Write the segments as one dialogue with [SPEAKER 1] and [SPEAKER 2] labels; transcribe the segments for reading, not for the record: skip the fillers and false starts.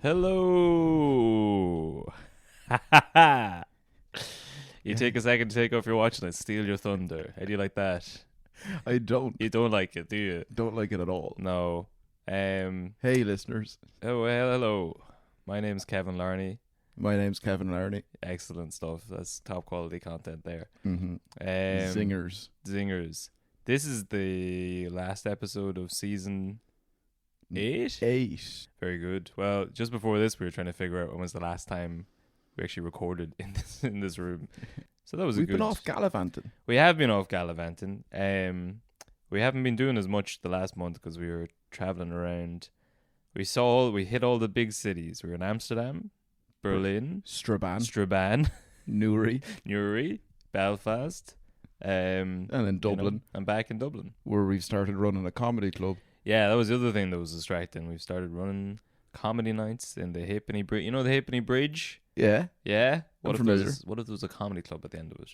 [SPEAKER 1] Hello. You take a second to take off your watch and I steal your thunder. How do you like that?
[SPEAKER 2] I don't.
[SPEAKER 1] You don't like it, do you?
[SPEAKER 2] Don't like it at all.
[SPEAKER 1] No.
[SPEAKER 2] Hey, listeners.
[SPEAKER 1] Oh, well, hello. My name's Kevin Larney.
[SPEAKER 2] My name's Kevin Larney.
[SPEAKER 1] Excellent stuff. That's top quality content there.
[SPEAKER 2] Mm-hmm. Zingers.
[SPEAKER 1] This is the last episode of season 8?
[SPEAKER 2] 8.
[SPEAKER 1] Very good. Well, just before this, we were trying to figure out when was the last time we actually recorded in this room. So that was
[SPEAKER 2] We've been off gallivanting.
[SPEAKER 1] We have been off gallivanting. We haven't been doing as much the last month because we were traveling around. We hit all the big cities. We were in Amsterdam, Berlin,
[SPEAKER 2] Strabane,
[SPEAKER 1] Newry, Belfast,
[SPEAKER 2] and then Dublin.
[SPEAKER 1] And back in Dublin,
[SPEAKER 2] where we've started running a comedy club.
[SPEAKER 1] Yeah, that was the other thing that was distracting. We've started running comedy nights in the Halfpenny Bridge. You know the Halfpenny Bridge?
[SPEAKER 2] Yeah.
[SPEAKER 1] Yeah?
[SPEAKER 2] What if there
[SPEAKER 1] was a comedy club at the end of it?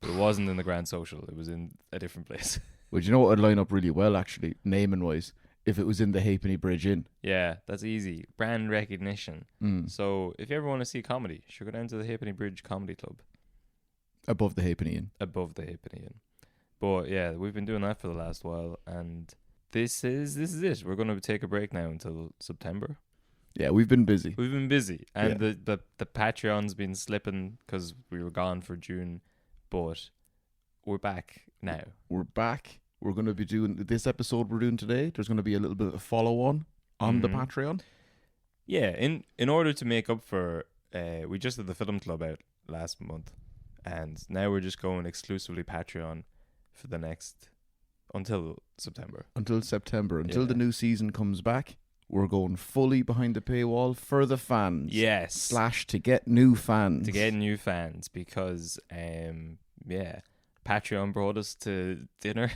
[SPEAKER 1] But it wasn't in the Grand Social. It was in a different place.
[SPEAKER 2] Well, do you know what would line up really well, actually, naming-wise? If it was in the Halfpenny Bridge Inn.
[SPEAKER 1] Yeah, that's easy. Brand recognition. So if you ever want to see comedy, you should go down to the Halfpenny Bridge Comedy Club.
[SPEAKER 2] Above the Halfpenny Inn.
[SPEAKER 1] Above the Halfpenny Inn. But yeah, we've been doing that for the last while, and this is it. We're going to take a break now until September.
[SPEAKER 2] Yeah, we've been busy.
[SPEAKER 1] And the Patreon's been slipping because we were gone for June, but we're back now.
[SPEAKER 2] We're back. We're going to be doing this episode we're doing today. There's going to be a little bit of a follow-on the Patreon.
[SPEAKER 1] Yeah, in order to make up for, we just had the film club out last month, and now we're just going exclusively Patreon for the next until September.
[SPEAKER 2] Until the new season comes back, we're going fully behind the paywall for the fans.
[SPEAKER 1] Yes.
[SPEAKER 2] / to get new fans.
[SPEAKER 1] Because, Patreon brought us to dinner.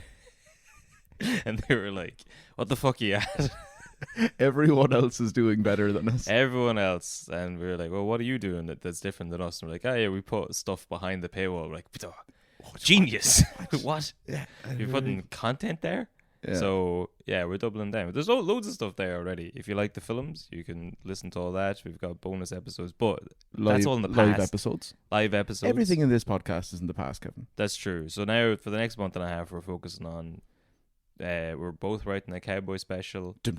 [SPEAKER 1] And they were like, what the fuck are you at?
[SPEAKER 2] Everyone else is doing better than us.
[SPEAKER 1] Everyone else. And we were like, well, what are you doing that's different than us? And we're like, oh yeah, we put stuff behind the paywall. We're like, genius. What?
[SPEAKER 2] Yeah,
[SPEAKER 1] You're putting content there?
[SPEAKER 2] Yeah.
[SPEAKER 1] So, yeah, we're doubling down. There's loads of stuff there already. If you like the films, you can listen to all that. We've got bonus episodes, but that's all in the past. Live episodes.
[SPEAKER 2] Everything in this podcast is in the past, Kevin.
[SPEAKER 1] That's true. So now, for the next month and a half, we're focusing on... we're both writing a cowboy special. So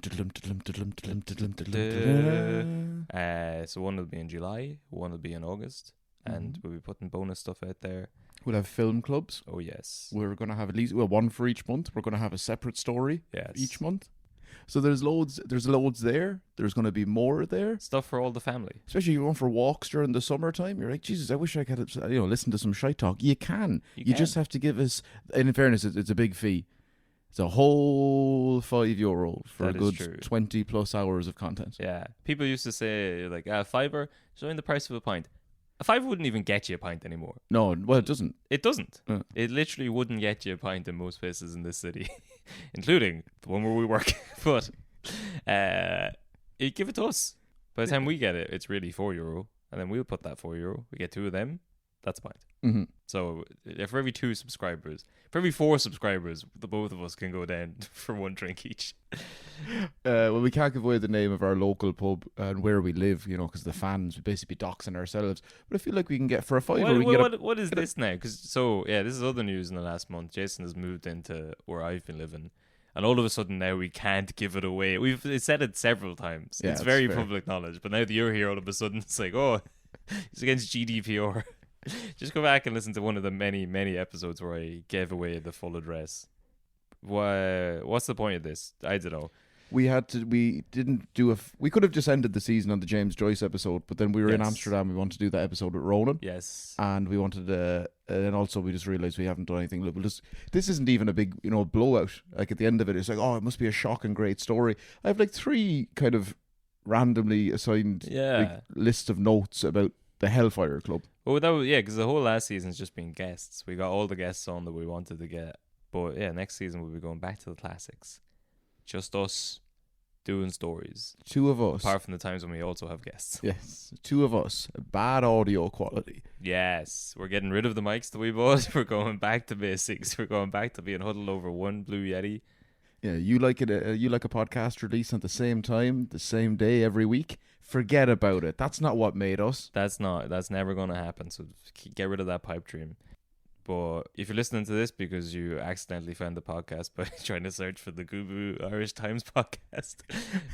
[SPEAKER 1] one will be in July, one will be in August, and we'll be putting bonus stuff out there.
[SPEAKER 2] We'll have film clubs.
[SPEAKER 1] Oh yes.
[SPEAKER 2] We're going to have at least one for each month. We're going to have a separate story each month. So there's loads there. There's going to be more there.
[SPEAKER 1] Stuff for all the family.
[SPEAKER 2] Especially if you're going for walks during the summertime. You're like, Jesus, I wish I could listen to some shite talk. You can. You just have to give us, and in fairness, it's a big fee. It's a whole €5 for a good 20 plus hours of content.
[SPEAKER 1] Yeah. People used to say, like, $5, showing the price of a pint. A $5 wouldn't even get you a pint anymore.
[SPEAKER 2] No, well, it doesn't.
[SPEAKER 1] It doesn't. It literally wouldn't get you a pint in most places in this city, including the one where we work. But you give it to us. By the time we get it, it's really €4, and then we'll put that €4. We get 2 of them. That's a pint.
[SPEAKER 2] Mm-hmm.
[SPEAKER 1] So for every 4 subscribers, the both of us can go down for 1 drink each.
[SPEAKER 2] Well, we can't give away the name of our local pub and where we live, because the fans would basically be doxing ourselves. But I feel like we can get for a $5.
[SPEAKER 1] What is this now? This is other news in the last month. Jason has moved into where I've been living, and all of a sudden now we can't give it away. We've said it several times.
[SPEAKER 2] Yeah,
[SPEAKER 1] it's very public knowledge. But now that you're here, all of a sudden it's like, oh, it's against GDPR. Just go back and listen to one of the many, many episodes where I gave away the full address. What's the point of this? I don't know.
[SPEAKER 2] We could have just ended the season on the James Joyce episode, but then we were in Amsterdam. We wanted to do that episode with Ronan.
[SPEAKER 1] Yes.
[SPEAKER 2] And we wanted and also we just realized we haven't done anything. This isn't even a big, blowout. Like at the end of it, it's like, oh, it must be a shocking great story. I have like 3 kind of randomly assigned lists of notes about the Hellfire Club.
[SPEAKER 1] Oh, because the whole last season's just been guests. We got all the guests on that we wanted to get. But yeah, next season we'll be going back to the classics. Just us doing stories.
[SPEAKER 2] 2 of us.
[SPEAKER 1] Apart from the times when we also have guests.
[SPEAKER 2] Yes, 2 of us. Bad audio quality.
[SPEAKER 1] Yes, we're getting rid of the mics that we bought. We're going back to basics. We're going back to being huddled over one Blue Yeti.
[SPEAKER 2] Yeah, you like a podcast release at the same time, the same day every week. Forget about it. That's not what made us.
[SPEAKER 1] That's never going to happen. So get rid of that pipe dream. But if you're listening to this because you accidentally found the podcast by trying to search for the Gubu Irish Times podcast,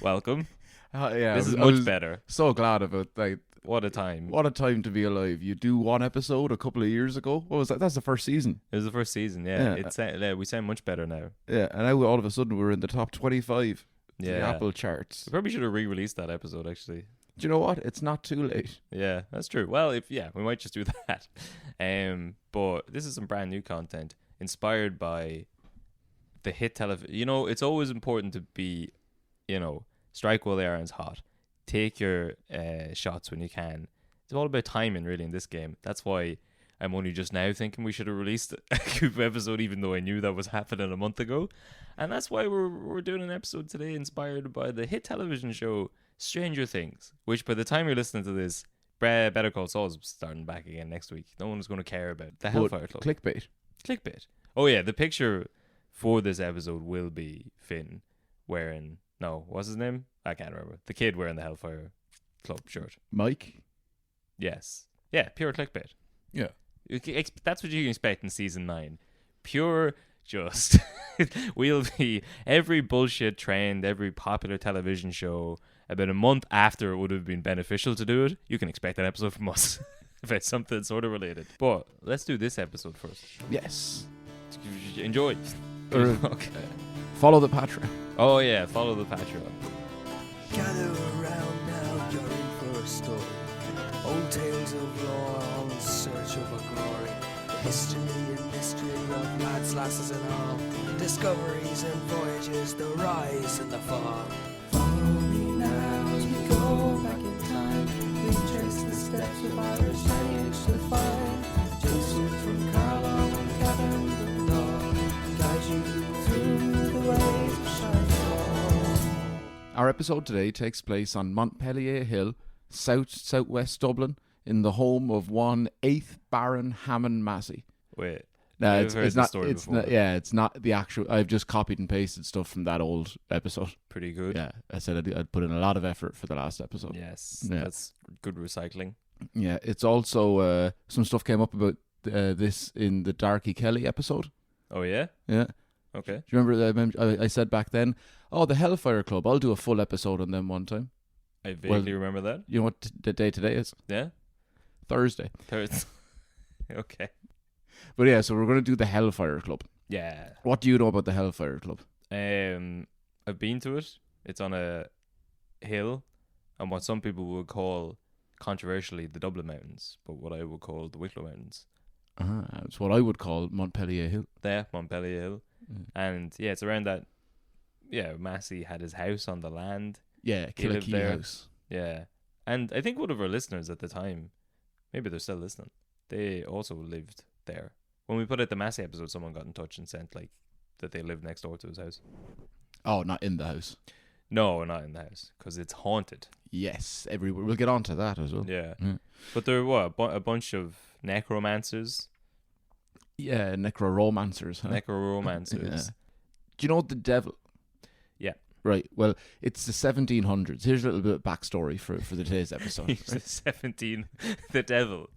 [SPEAKER 1] welcome.
[SPEAKER 2] Yeah,
[SPEAKER 1] This is
[SPEAKER 2] I was
[SPEAKER 1] much better.
[SPEAKER 2] So glad of it. Like,
[SPEAKER 1] what a time.
[SPEAKER 2] what a time to be alive. You do one episode a couple of years ago. What was that? That's the first season.
[SPEAKER 1] It was the first season, yeah. We sound much better now.
[SPEAKER 2] Yeah, and now all of a sudden we're in the top 25 of the Apple charts.
[SPEAKER 1] We probably should have re-released that episode, actually.
[SPEAKER 2] Do you know what? It's not too late.
[SPEAKER 1] Yeah, that's true. Well, we might just do that. But this is some brand new content inspired by the hit television. You know, it's always important to be, strike while the iron's hot. Take your shots when you can. It's all about timing, really, in this game. That's why I'm only just now thinking we should have released a Coop episode, even though I knew that was happening a month ago. And that's why we're doing an episode today inspired by the hit television show Stranger Things, which by the time you're listening to this, Better Call Saul's starting back again next week. No one's going to care about the Hellfire Club.
[SPEAKER 2] Clickbait.
[SPEAKER 1] Oh yeah, the picture for this episode will be Finn wearing, what's his name? I can't remember. The kid wearing the Hellfire Club shirt.
[SPEAKER 2] Mike?
[SPEAKER 1] Yes. Yeah, pure clickbait.
[SPEAKER 2] Yeah.
[SPEAKER 1] That's what you can expect in season 9. Pure just we'll be every bullshit trend, every popular television show about a month after it would have been beneficial to do it. You can expect an episode from us about something sort of related. But let's do this episode first.
[SPEAKER 2] Yes.
[SPEAKER 1] Enjoy.
[SPEAKER 2] Okay. Follow the Patreon.
[SPEAKER 1] Oh yeah, follow the Patreon.
[SPEAKER 3] Gather around now, you're in for a story. Old tales of lore, all in search of a glory. The history and mystery of lads, lasses and all. Discoveries and voyages, the rise and the fall. Follow me now as we go back in time. We trace the steps of Irish heritage to find. Jason from Carlo and Kevin the dog guide you through the ways of Shifall.
[SPEAKER 2] Our episode today takes place on Montpellier Hill, southwest Dublin, in the home of one 8th Baron Hammond Massey.
[SPEAKER 1] Wait.
[SPEAKER 2] No,
[SPEAKER 1] I've heard
[SPEAKER 2] it's
[SPEAKER 1] the
[SPEAKER 2] not.
[SPEAKER 1] story
[SPEAKER 2] It's
[SPEAKER 1] before.
[SPEAKER 2] not. Yeah, it's not the actual. I've just copied and pasted stuff from that old episode.
[SPEAKER 1] Pretty good.
[SPEAKER 2] Yeah, I said I'd put in a lot of effort for the last episode.
[SPEAKER 1] Yes.
[SPEAKER 2] Yeah.
[SPEAKER 1] That's good recycling.
[SPEAKER 2] Yeah, it's also some stuff came up about this in the Darky Kelly episode.
[SPEAKER 1] Oh yeah?
[SPEAKER 2] Yeah.
[SPEAKER 1] Okay.
[SPEAKER 2] Do you remember that I said back then, oh, the Hellfire Club, I'll do a full episode on them one time.
[SPEAKER 1] I vaguely remember that.
[SPEAKER 2] You know what the day today is?
[SPEAKER 1] Yeah?
[SPEAKER 2] Thursday.
[SPEAKER 1] Okay.
[SPEAKER 2] But yeah, so we're going to do the Hellfire Club.
[SPEAKER 1] Yeah.
[SPEAKER 2] What do you know about the Hellfire Club?
[SPEAKER 1] I've been to it. It's on a hill on what some people would call, controversially, the Dublin Mountains, but what I would call the Wicklow Mountains.
[SPEAKER 2] It's what I would call Montpellier Hill.
[SPEAKER 1] There, Montpellier Hill.
[SPEAKER 2] Mm.
[SPEAKER 1] And yeah, it's around that. Yeah, Massey had his house on the land.
[SPEAKER 2] Yeah,
[SPEAKER 1] He lived
[SPEAKER 2] Killikee
[SPEAKER 1] there.
[SPEAKER 2] House.
[SPEAKER 1] Yeah. And I think one of our listeners at the time, maybe they're still listening, they also lived there. When we put out the Massey episode, someone got in touch and sent that they lived next door to his house.
[SPEAKER 2] Oh, not in the house.
[SPEAKER 1] No, not in the house, because it's haunted.
[SPEAKER 2] Yes, everywhere. We'll get on to that as well.
[SPEAKER 1] Yeah.
[SPEAKER 2] Yeah.
[SPEAKER 1] But there were a bunch of necromancers.
[SPEAKER 2] Yeah, necroromancers. Huh?
[SPEAKER 1] Necromancers.
[SPEAKER 2] Yeah. Do you know the devil?
[SPEAKER 1] Yeah.
[SPEAKER 2] Right. Well, it's the 1700s. Here's a little bit of backstory for today's episode.
[SPEAKER 1] He's the devil.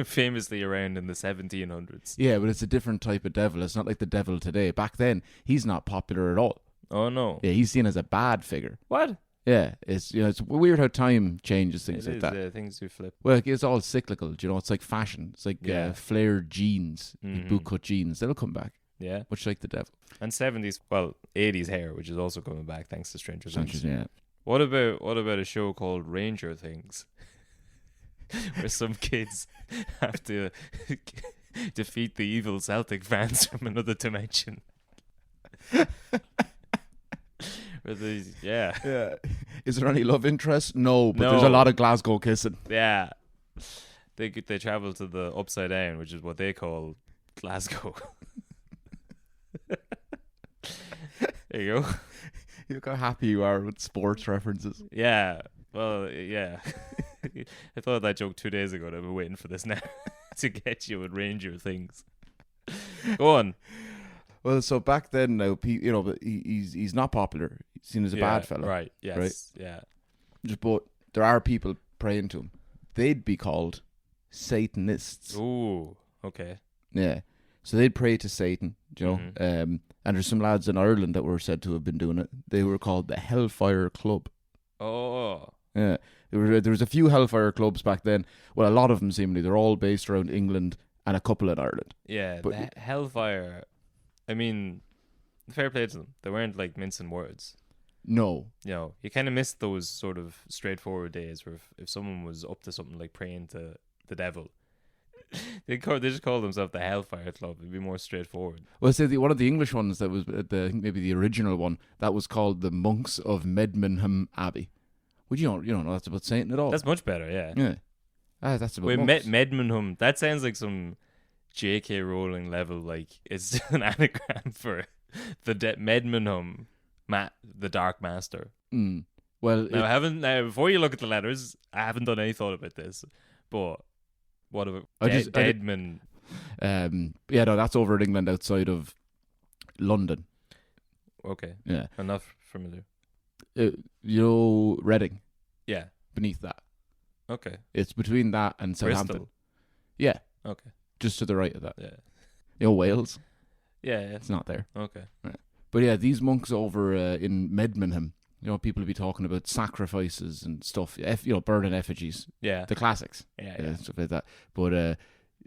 [SPEAKER 1] Famously around in the 1700s.
[SPEAKER 2] Yeah, but it's a different type of devil. It's not like the devil today. Back then, he's not popular at all.
[SPEAKER 1] Oh no.
[SPEAKER 2] Yeah, he's seen as a bad figure.
[SPEAKER 1] What?
[SPEAKER 2] Yeah, it's it's weird how time changes things
[SPEAKER 1] It
[SPEAKER 2] like
[SPEAKER 1] is,
[SPEAKER 2] that.
[SPEAKER 1] things do flip.
[SPEAKER 2] Well, it's all cyclical. It's like fashion. It's like
[SPEAKER 1] Yeah.
[SPEAKER 2] flared jeans, like
[SPEAKER 1] Mhm.
[SPEAKER 2] bootcut jeans. They'll come back,
[SPEAKER 1] Yeah.
[SPEAKER 2] much like the devil.
[SPEAKER 1] And 70s, well, 80s hair, which is also coming back thanks to Stranger Things.
[SPEAKER 2] Yeah.
[SPEAKER 1] What about a show called Ranger Things? Where some kids have to defeat the evil Celtic fans from another dimension. Yeah.
[SPEAKER 2] Yeah. Is there any love interest? No, but
[SPEAKER 1] No.
[SPEAKER 2] there's a lot of Glasgow kissing.
[SPEAKER 1] Yeah. They travel to the Upside Down, which is what they call Glasgow. There you go.
[SPEAKER 2] Look how happy you are with sports references.
[SPEAKER 1] Yeah. Well, yeah. I thought of that joke 2 days ago and I've been waiting for this now to get you with Ranger Things. Go on.
[SPEAKER 2] Well, so back then, now, but he's not popular. He's seen as a bad fella.
[SPEAKER 1] Right. Yes.
[SPEAKER 2] Right.
[SPEAKER 1] Yeah.
[SPEAKER 2] But there are people praying to him. They'd be called Satanists.
[SPEAKER 1] Ooh, okay.
[SPEAKER 2] Yeah. So they'd pray to Satan, you know. And there's some lads in Ireland that were said to have been doing it. They were called the Hellfire Club.
[SPEAKER 1] Oh.
[SPEAKER 2] Yeah. There was a few Hellfire Clubs back then. Well, a lot of them seemingly. They're all based around England and a couple in Ireland.
[SPEAKER 1] Yeah,
[SPEAKER 2] But-
[SPEAKER 1] the Hellfire. I mean, fair play to them. They weren't like mincing words.
[SPEAKER 2] No.
[SPEAKER 1] You know, you kind of missed those sort of straightforward days where if someone was up to something like praying to the devil, they just call themselves the Hellfire Club. It'd be more straightforward.
[SPEAKER 2] Well, say one of the English ones that was I think maybe the original one that was called the Monks of Medmenham Abbey. Well, you don't know that's about Satan at all.
[SPEAKER 1] That's much better, yeah.
[SPEAKER 2] Yeah. That's about
[SPEAKER 1] Wait,
[SPEAKER 2] monks.
[SPEAKER 1] Medmenham. That sounds like some J.K. Rowling level. Like it's an anagram for the Medmenham, the Dark Master.
[SPEAKER 2] Well,
[SPEAKER 1] Now before you look at the letters, I haven't done any thought about this, but what about Deadman?
[SPEAKER 2] Yeah, no, that's over in England outside of London.
[SPEAKER 1] Okay,
[SPEAKER 2] Yeah.
[SPEAKER 1] enough familiar.
[SPEAKER 2] You know, Reading,
[SPEAKER 1] Yeah.
[SPEAKER 2] beneath that.
[SPEAKER 1] Okay.
[SPEAKER 2] It's between that and Southampton.
[SPEAKER 1] Bristol.
[SPEAKER 2] Yeah,
[SPEAKER 1] Okay.
[SPEAKER 2] just to the right of that.
[SPEAKER 1] Yeah.
[SPEAKER 2] You know, Wales.
[SPEAKER 1] Yeah.
[SPEAKER 2] It's not there.
[SPEAKER 1] Okay.
[SPEAKER 2] But yeah, these monks over in Medmenham, you know, people will be talking about sacrifices and stuff. Burning effigies,
[SPEAKER 1] Yeah.
[SPEAKER 2] the classics,
[SPEAKER 1] Yeah.
[SPEAKER 2] stuff like that. But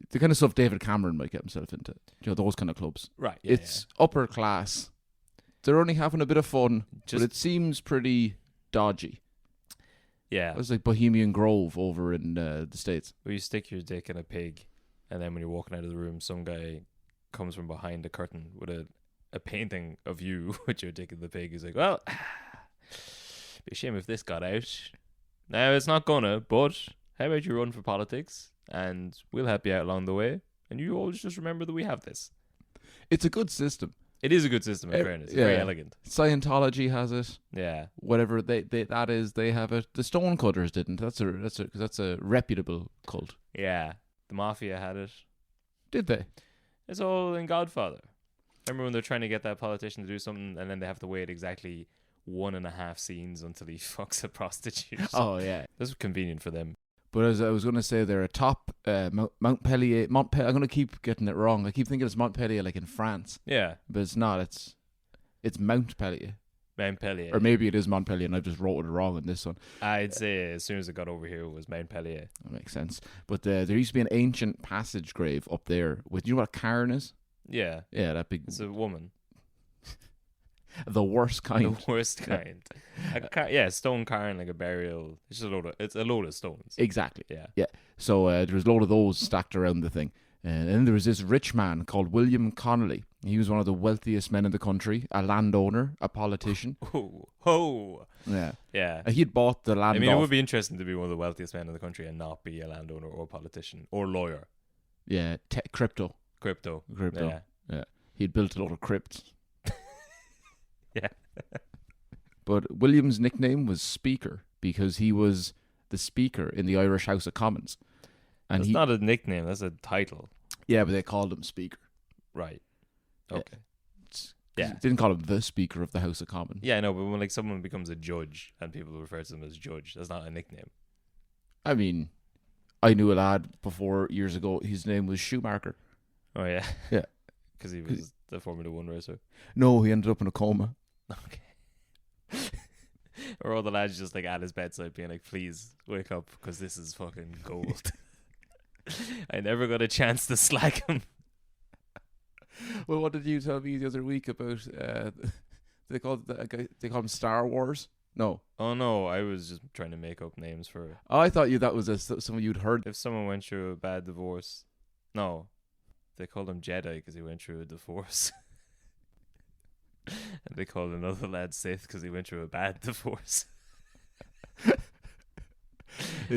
[SPEAKER 2] the kind of stuff David Cameron might get himself into, you know, those kind of clubs.
[SPEAKER 1] Right. Yeah,
[SPEAKER 2] It's upper class. They're only having a bit of fun,
[SPEAKER 1] Just-
[SPEAKER 2] but it seems pretty dodgy.
[SPEAKER 1] yeah.
[SPEAKER 2] It's like Bohemian Grove over in the States.
[SPEAKER 1] Where you stick your dick in a pig, and then when you're walking out of the room, some guy comes from behind the curtain with a painting of you with your dick in the pig. He's like, well, be a shame if this got out. Now, it's not gonna, but how about you run for politics, and we'll help you out along the way, and you always just remember that we have this.
[SPEAKER 2] It's a good system.
[SPEAKER 1] It is a good system, in fairness. It's very elegant.
[SPEAKER 2] Scientology has it.
[SPEAKER 1] Yeah.
[SPEAKER 2] Whatever they have it. The Stonecutters didn't. That's a reputable cult.
[SPEAKER 1] Yeah. The Mafia had it.
[SPEAKER 2] Did they?
[SPEAKER 1] It's all in Godfather. Remember when they're trying to get that politician to do something, and then they have to wait exactly 1.5 scenes until he fucks a prostitute.
[SPEAKER 2] Oh yeah.
[SPEAKER 1] That's convenient for them.
[SPEAKER 2] But as I was going to say, they're atop Montpellier. I'm going to keep getting it wrong. I keep thinking it's Montpellier, like in France,
[SPEAKER 1] Yeah.
[SPEAKER 2] but it's not. It's Montpellier,
[SPEAKER 1] Montpellier.
[SPEAKER 2] or maybe it is Montpellier, and I've just wrote it wrong in this one.
[SPEAKER 1] I'd say as soon as I got over here, it was Montpellier.
[SPEAKER 2] That makes sense. But there used to be an ancient passage grave up there with, you know what a cairn is?
[SPEAKER 1] Yeah.
[SPEAKER 2] Yeah, that big,
[SPEAKER 1] It's a woman.
[SPEAKER 2] the worst kind.
[SPEAKER 1] The worst kind. Stone cairn, like a burial. It's just a load of stones.
[SPEAKER 2] Exactly.
[SPEAKER 1] Yeah.
[SPEAKER 2] So there was a load of those stacked around the thing. And then there was this rich man called William Connolly. He was one of the wealthiest men in the country, a landowner, a politician.
[SPEAKER 1] Oh.
[SPEAKER 2] Yeah.
[SPEAKER 1] Yeah.
[SPEAKER 2] He had bought the land
[SPEAKER 1] I mean,
[SPEAKER 2] off.
[SPEAKER 1] it would be interesting to be one of the wealthiest men in the country and not be a landowner or politician or lawyer.
[SPEAKER 2] Yeah, crypto.
[SPEAKER 1] Crypto.
[SPEAKER 2] Yeah. He'd built a lot of crypts.
[SPEAKER 1] Yeah.
[SPEAKER 2] But William's nickname was Speaker because he was the Speaker in the Irish House of Commons. And
[SPEAKER 1] That's not a nickname, that's a title.
[SPEAKER 2] Yeah, but they called him Speaker.
[SPEAKER 1] Right. Okay.
[SPEAKER 2] They didn't call him the Speaker of the House of Commons.
[SPEAKER 1] Yeah, I know, but when like someone becomes a judge and people refer to them as judge, that's not a nickname.
[SPEAKER 2] I mean, I knew a lad before years ago, his name was Schumacher.
[SPEAKER 1] Oh, yeah.
[SPEAKER 2] Yeah.
[SPEAKER 1] Because he was the Formula 1 racer.
[SPEAKER 2] No, he ended up in a coma.
[SPEAKER 1] Okay. Or all the lads just like at his bedside being like, please wake up because this is fucking gold. I never got a chance to slag him.
[SPEAKER 2] Well, what did you tell me the other week about, they call him Star Wars? No.
[SPEAKER 1] Oh no, I was just trying to make up names for
[SPEAKER 2] Oh, I thought that was someone you'd heard.
[SPEAKER 1] if someone went through a bad divorce. No, they called him Jedi because he went through a divorce. And they called another lad Sith because he went through a bad divorce. I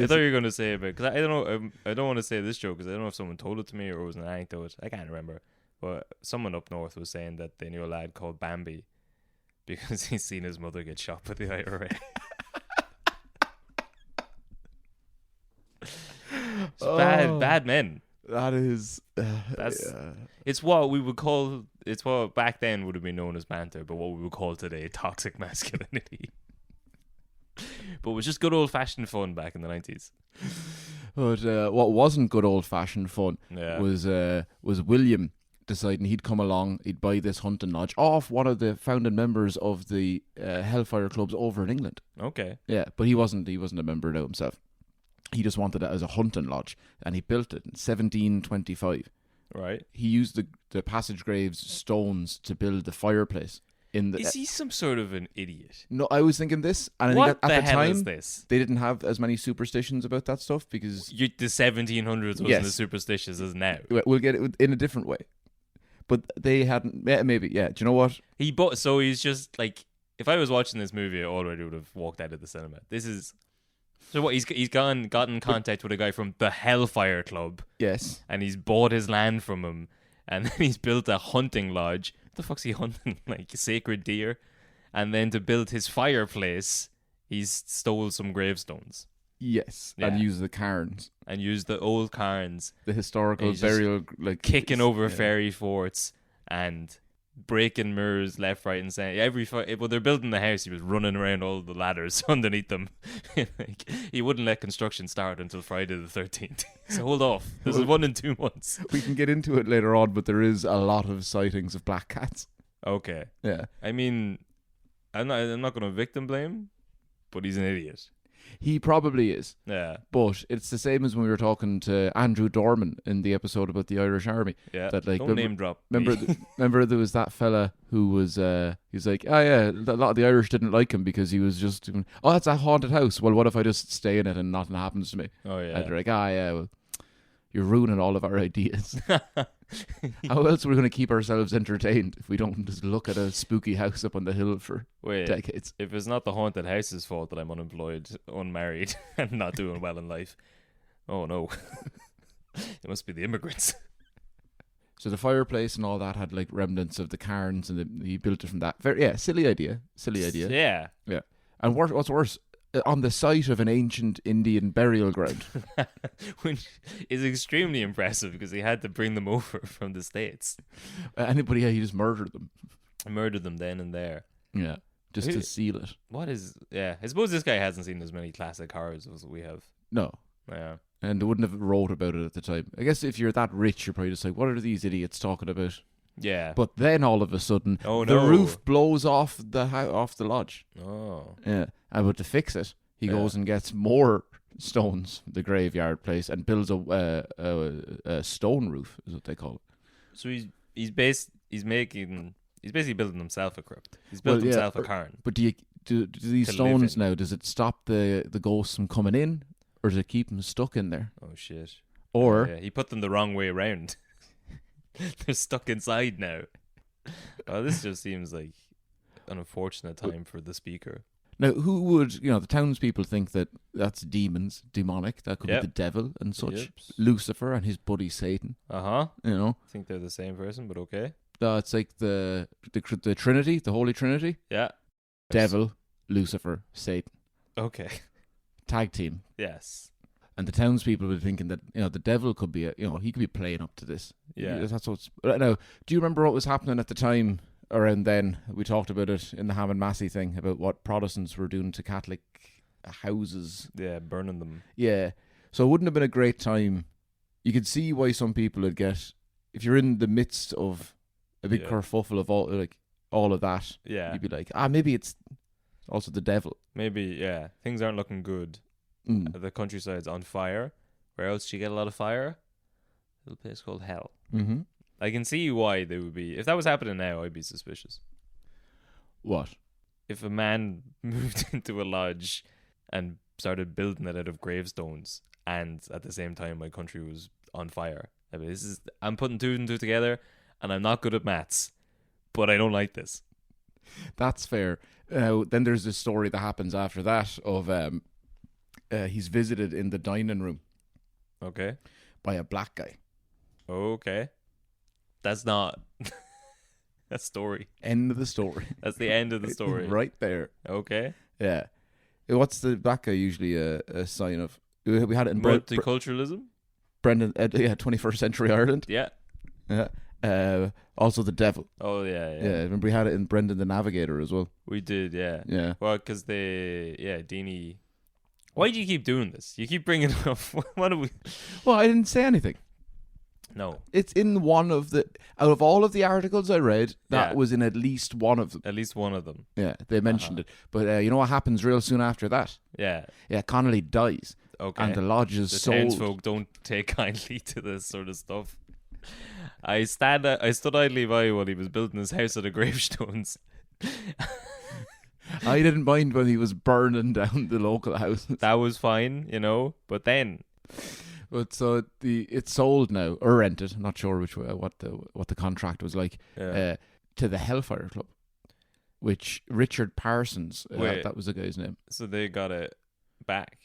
[SPEAKER 1] thought you were going to say about, because I don't know, I don't want to say this joke because I don't know if someone told it to me or it was an anecdote. I can't remember. But someone up north was saying that they knew a lad called Bambi because he's seen his mother get shot by the IRA. It's bad men.
[SPEAKER 2] That is...
[SPEAKER 1] It's what we would call, it's what back then would have been known as banter, but what we would call today toxic masculinity. but it was just good old fashioned fun back in the 90s.
[SPEAKER 2] But what wasn't good old fashioned fun
[SPEAKER 1] Yeah.
[SPEAKER 2] was William deciding he'd come along, he'd buy this hunting lodge off one of the founding members of the Hellfire Clubs over in England.
[SPEAKER 1] Okay.
[SPEAKER 2] Yeah, but he wasn't a member now himself. He just wanted it as a hunting lodge, and he built it in 1725.
[SPEAKER 1] Right.
[SPEAKER 2] He used the passage graves stones to build the fireplace.
[SPEAKER 1] Is he some sort of an idiot?
[SPEAKER 2] No, I was thinking this, and I
[SPEAKER 1] What
[SPEAKER 2] think
[SPEAKER 1] the
[SPEAKER 2] at the
[SPEAKER 1] hell
[SPEAKER 2] time
[SPEAKER 1] is this?
[SPEAKER 2] they didn't have as many superstitions about that stuff because
[SPEAKER 1] The 1700s wasn't
[SPEAKER 2] Yes.
[SPEAKER 1] as superstitious as now.
[SPEAKER 2] we'll get it in a different way. But they hadn't. Maybe, yeah. Do you know what?
[SPEAKER 1] So he's just like, if I was watching this movie, I already would have walked out of the cinema. This is so what he's got in contact with a guy from the Hellfire Club,
[SPEAKER 2] Yes.
[SPEAKER 1] and he's bought his land from him, and then he's built a hunting lodge. What the fuck's he hunting? Like sacred deer, and then to build his fireplace, he's stole some gravestones
[SPEAKER 2] Yes.
[SPEAKER 1] Yeah.
[SPEAKER 2] And use the cairns,
[SPEAKER 1] and used the old cairns,
[SPEAKER 2] the historical
[SPEAKER 1] He's just
[SPEAKER 2] burial, like
[SPEAKER 1] kicking over
[SPEAKER 2] yeah.
[SPEAKER 1] fairy forts and breaking mirrors left, right, and center. When they're building the house, he was running around all the ladders underneath them. Like, he wouldn't let construction start until Friday the 13th. So hold off. This is 1 in 2 months.
[SPEAKER 2] We can get into it later on, but there is a lot of sightings of black cats.
[SPEAKER 1] Okay.
[SPEAKER 2] Yeah.
[SPEAKER 1] I mean, I'm not going to victim blame, but he's an idiot.
[SPEAKER 2] He probably is.
[SPEAKER 1] Yeah.
[SPEAKER 2] But it's the same as when we were talking to Andrew Dorman in the episode about the Irish Army.
[SPEAKER 1] Yeah.
[SPEAKER 2] That, like,
[SPEAKER 1] Don't name drop.
[SPEAKER 2] Remember there was that fella who was he's like, oh yeah, a lot of the Irish didn't like him because he was just doing, oh, that's a haunted house. Well, what if I just stay in it and nothing happens to me?
[SPEAKER 1] Oh, yeah.
[SPEAKER 2] And they're like, yeah, well, you're ruining all of our ideas. How else are we going to keep ourselves entertained if we don't just look at a spooky house up on the hill for
[SPEAKER 1] Wait,
[SPEAKER 2] decades?
[SPEAKER 1] if it's not the haunted house's fault that I'm unemployed, unmarried, and not doing well in life, oh no. It must be the immigrants.
[SPEAKER 2] So the fireplace and all that had like remnants of the cairns, and he built it from that. Silly idea.
[SPEAKER 1] Yeah.
[SPEAKER 2] Yeah. And what's worse, on the site of an ancient Indian burial ground.
[SPEAKER 1] Which is extremely impressive because he had to bring them over from the States.
[SPEAKER 2] He just murdered them.
[SPEAKER 1] I murdered them then and there.
[SPEAKER 2] Yeah, just to seal it.
[SPEAKER 1] I suppose this guy hasn't seen as many classic horrors as we have.
[SPEAKER 2] No.
[SPEAKER 1] Yeah.
[SPEAKER 2] And they wouldn't have wrote about it at the time. I guess if you're that rich, you're probably just like, what are these idiots talking about?
[SPEAKER 1] Yeah.
[SPEAKER 2] But then all of a sudden,
[SPEAKER 1] Oh,
[SPEAKER 2] the
[SPEAKER 1] no.
[SPEAKER 2] roof blows off off the lodge.
[SPEAKER 1] Oh.
[SPEAKER 2] Yeah. But to fix it, he goes and gets more stones, the graveyard place, and builds a stone roof, is what they call it.
[SPEAKER 1] So he's basically building himself a crypt. He's built himself a cairn.
[SPEAKER 2] But do these
[SPEAKER 1] To
[SPEAKER 2] stones
[SPEAKER 1] live in.
[SPEAKER 2] now, does it stop the ghosts from coming in, or does it keep them stuck in there?
[SPEAKER 1] Oh shit.
[SPEAKER 2] Or
[SPEAKER 1] Yeah, he put them the wrong way around. They're stuck inside now. Oh, this just seems like an unfortunate time for the speaker.
[SPEAKER 2] now, who would, the townspeople think that that's demons, demonic, that could
[SPEAKER 1] Yep.
[SPEAKER 2] be the devil and such.
[SPEAKER 1] Yep.
[SPEAKER 2] Lucifer and his buddy Satan,
[SPEAKER 1] Uh-huh.
[SPEAKER 2] I
[SPEAKER 1] think they're the same person, but okay.
[SPEAKER 2] It's like the Trinity, the Holy Trinity.
[SPEAKER 1] Yeah.
[SPEAKER 2] Devil, Lucifer, Satan.
[SPEAKER 1] Okay.
[SPEAKER 2] Tag team.
[SPEAKER 1] Yes.
[SPEAKER 2] And the townspeople were thinking that, the devil could be, he could be playing up to this.
[SPEAKER 1] Yeah.
[SPEAKER 2] That's what's... Now, do you remember what was happening at the time around then? We talked about it in the Ham and Massey thing, about what Protestants were doing to Catholic houses.
[SPEAKER 1] Yeah, burning them.
[SPEAKER 2] Yeah. So it wouldn't have been a great time. You could see why some people would get... If you're in the midst of a big kerfuffle of all of that,
[SPEAKER 1] Yeah.
[SPEAKER 2] you'd be like, maybe it's also the devil.
[SPEAKER 1] Maybe, yeah. Things aren't looking good.
[SPEAKER 2] Mm.
[SPEAKER 1] The countryside's on fire. Where else do you get a lot of fire? A little place called Hell.
[SPEAKER 2] Mm-hmm.
[SPEAKER 1] I can see why they would be... If that was happening now, I'd be suspicious.
[SPEAKER 2] What?
[SPEAKER 1] If a man moved into a lodge and started building it out of gravestones, and at the same time my country was on fire. I mean, I'm putting two and two together, and I'm not good at maths, but I don't like this.
[SPEAKER 2] That's fair. Then there's this story that happens after that of he's visited in the dining room
[SPEAKER 1] Okay.
[SPEAKER 2] by a black guy.
[SPEAKER 1] Okay. That's not a story.
[SPEAKER 2] End of the story.
[SPEAKER 1] That's the end of the story.
[SPEAKER 2] Right there.
[SPEAKER 1] Okay.
[SPEAKER 2] Yeah. What's the black guy usually a sign of? We had it in
[SPEAKER 1] Multiculturalism?
[SPEAKER 2] Brendan, 21st century Ireland.
[SPEAKER 1] Yeah.
[SPEAKER 2] Yeah. Also the devil.
[SPEAKER 1] Oh, yeah.
[SPEAKER 2] Yeah. Remember we had it in Brendan the Navigator as well.
[SPEAKER 1] We did, yeah.
[SPEAKER 2] Yeah.
[SPEAKER 1] Well, because Deanie Why do you keep doing this? You keep bringing it up. What do we?
[SPEAKER 2] Well, I didn't say anything.
[SPEAKER 1] No,
[SPEAKER 2] It's in one of the out of all of the articles I read, that
[SPEAKER 1] Yeah.
[SPEAKER 2] was in at least one of them.
[SPEAKER 1] at least one of them.
[SPEAKER 2] Yeah, they mentioned it. But you know what happens real soon after that?
[SPEAKER 1] Yeah.
[SPEAKER 2] Yeah, Connolly dies,
[SPEAKER 1] Okay.
[SPEAKER 2] and the lodge is
[SPEAKER 1] The
[SPEAKER 2] sold.
[SPEAKER 1] townsfolk don't take kindly to this sort of stuff. I stood idly by while he was building his house out of gravestones.
[SPEAKER 2] I didn't mind when he was burning down the local house.
[SPEAKER 1] That was fine, you know. But then,
[SPEAKER 2] But so it's sold now or rented. I'm not sure which way, what the contract was like.
[SPEAKER 1] yeah.
[SPEAKER 2] To the Hellfire Club, which Richard Parsons,
[SPEAKER 1] Wait.
[SPEAKER 2] that was the guy's name.
[SPEAKER 1] So they got it back.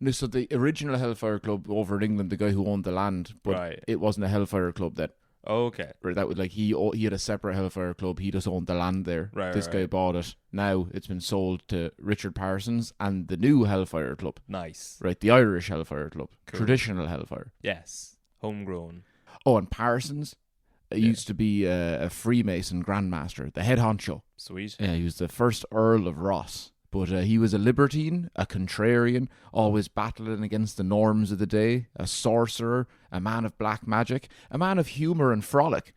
[SPEAKER 2] No, so the original Hellfire Club over in England, the guy who owned the land, but
[SPEAKER 1] Right.
[SPEAKER 2] it wasn't a Hellfire Club then.
[SPEAKER 1] Okay.
[SPEAKER 2] Or that was like he had a separate Hellfire Club. He just owned the land there.
[SPEAKER 1] Right,
[SPEAKER 2] This
[SPEAKER 1] right,
[SPEAKER 2] guy
[SPEAKER 1] right.
[SPEAKER 2] bought it. Now it's been sold to Richard Parsons and the new Hellfire Club.
[SPEAKER 1] Nice.
[SPEAKER 2] Right, the Irish Hellfire Club,
[SPEAKER 1] Cool.
[SPEAKER 2] traditional Hellfire.
[SPEAKER 1] Yes. Homegrown.
[SPEAKER 2] Oh, and Parsons used to be a Freemason Grandmaster, the head honcho.
[SPEAKER 1] Sweet.
[SPEAKER 2] Yeah, he was the first Earl of Ross. But he was a libertine, a contrarian, always battling against the norms of the day, a sorcerer, a man of black magic, a man of humour and frolic.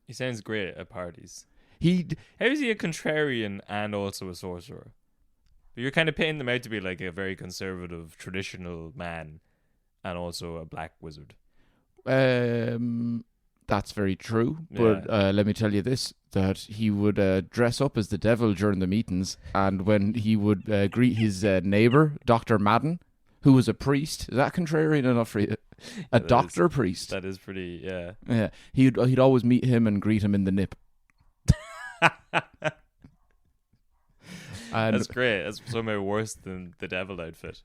[SPEAKER 1] He sounds great at parties.
[SPEAKER 2] He
[SPEAKER 1] How is he a contrarian and also a sorcerer? You're kind of painting him out to be like a very conservative, traditional man and also a black wizard.
[SPEAKER 2] That's very true. But let me tell you this, that he would dress up as the devil during the meetings, and when he would greet his neighbour, Dr. Madden, who was a priest. Is that contrarian enough for you? A
[SPEAKER 1] That
[SPEAKER 2] doctor priest.
[SPEAKER 1] That is pretty, yeah.
[SPEAKER 2] Yeah, he'd always meet him and greet him in the nip. And
[SPEAKER 1] That's great. That's somehow worse than the devil outfit.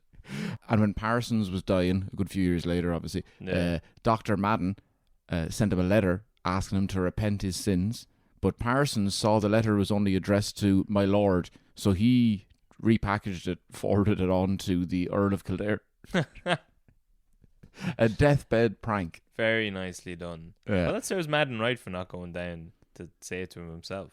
[SPEAKER 2] And when Parsons was dying, a good few years later, obviously,
[SPEAKER 1] Yeah.
[SPEAKER 2] Dr. Madden sent him a letter asking him to repent his sins. But Parsons saw the letter was only addressed to my lord, so he repackaged it, forwarded it on to the Earl of Kildare. A deathbed prank.
[SPEAKER 1] Very nicely done.
[SPEAKER 2] Yeah.
[SPEAKER 1] Well, that serves Madden right for not going down to say it to him himself.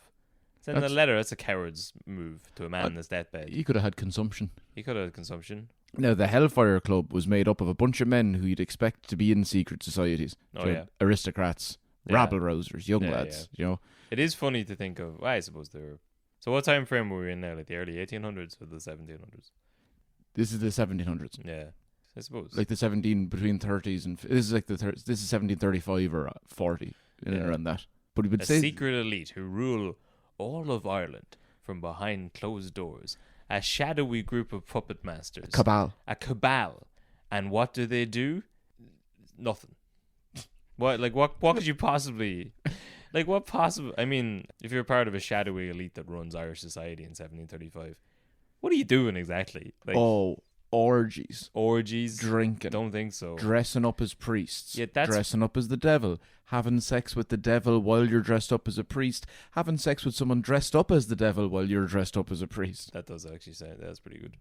[SPEAKER 1] Sending a
[SPEAKER 2] That's-
[SPEAKER 1] letter, that's a coward's move to a man in his deathbed.
[SPEAKER 2] He could have had consumption.
[SPEAKER 1] He could have had consumption.
[SPEAKER 2] Now, the Hellfire Club was made up of a bunch of men who you'd expect to be in secret societies.
[SPEAKER 1] Oh,
[SPEAKER 2] So
[SPEAKER 1] yeah.
[SPEAKER 2] Aristocrats,
[SPEAKER 1] Yeah.
[SPEAKER 2] rabble-rousers, young
[SPEAKER 1] Yeah,
[SPEAKER 2] lads, you know.
[SPEAKER 1] It is funny to think of, well, I suppose they were. So what time frame were we in now? Like the early 1800s or the 1700s?
[SPEAKER 2] This is the 1700s.
[SPEAKER 1] Yeah, I suppose.
[SPEAKER 2] Like the between 30s and... This is like this is 1735 or 40, in and
[SPEAKER 1] Yeah.
[SPEAKER 2] around that. But he would
[SPEAKER 1] a
[SPEAKER 2] say...
[SPEAKER 1] secret elite who rule all of Ireland from behind closed doors. A shadowy group of puppet masters.
[SPEAKER 2] Cabal.
[SPEAKER 1] A cabal. And what do? Nothing. What could you possibly... Like, what possible... I mean, if you're part of a shadowy elite that runs Irish society in 1735, what are you doing exactly? Like,
[SPEAKER 2] Oh, orgies.
[SPEAKER 1] orgies?
[SPEAKER 2] Drinking.
[SPEAKER 1] Don't think so.
[SPEAKER 2] Dressing up as priests.
[SPEAKER 1] Yeah, that's-
[SPEAKER 2] Dressing up as the devil. Having sex with the devil while you're dressed up as a priest. Having sex with someone dressed up as the devil while you're dressed up as a priest.
[SPEAKER 1] That does actually sound... That's pretty good.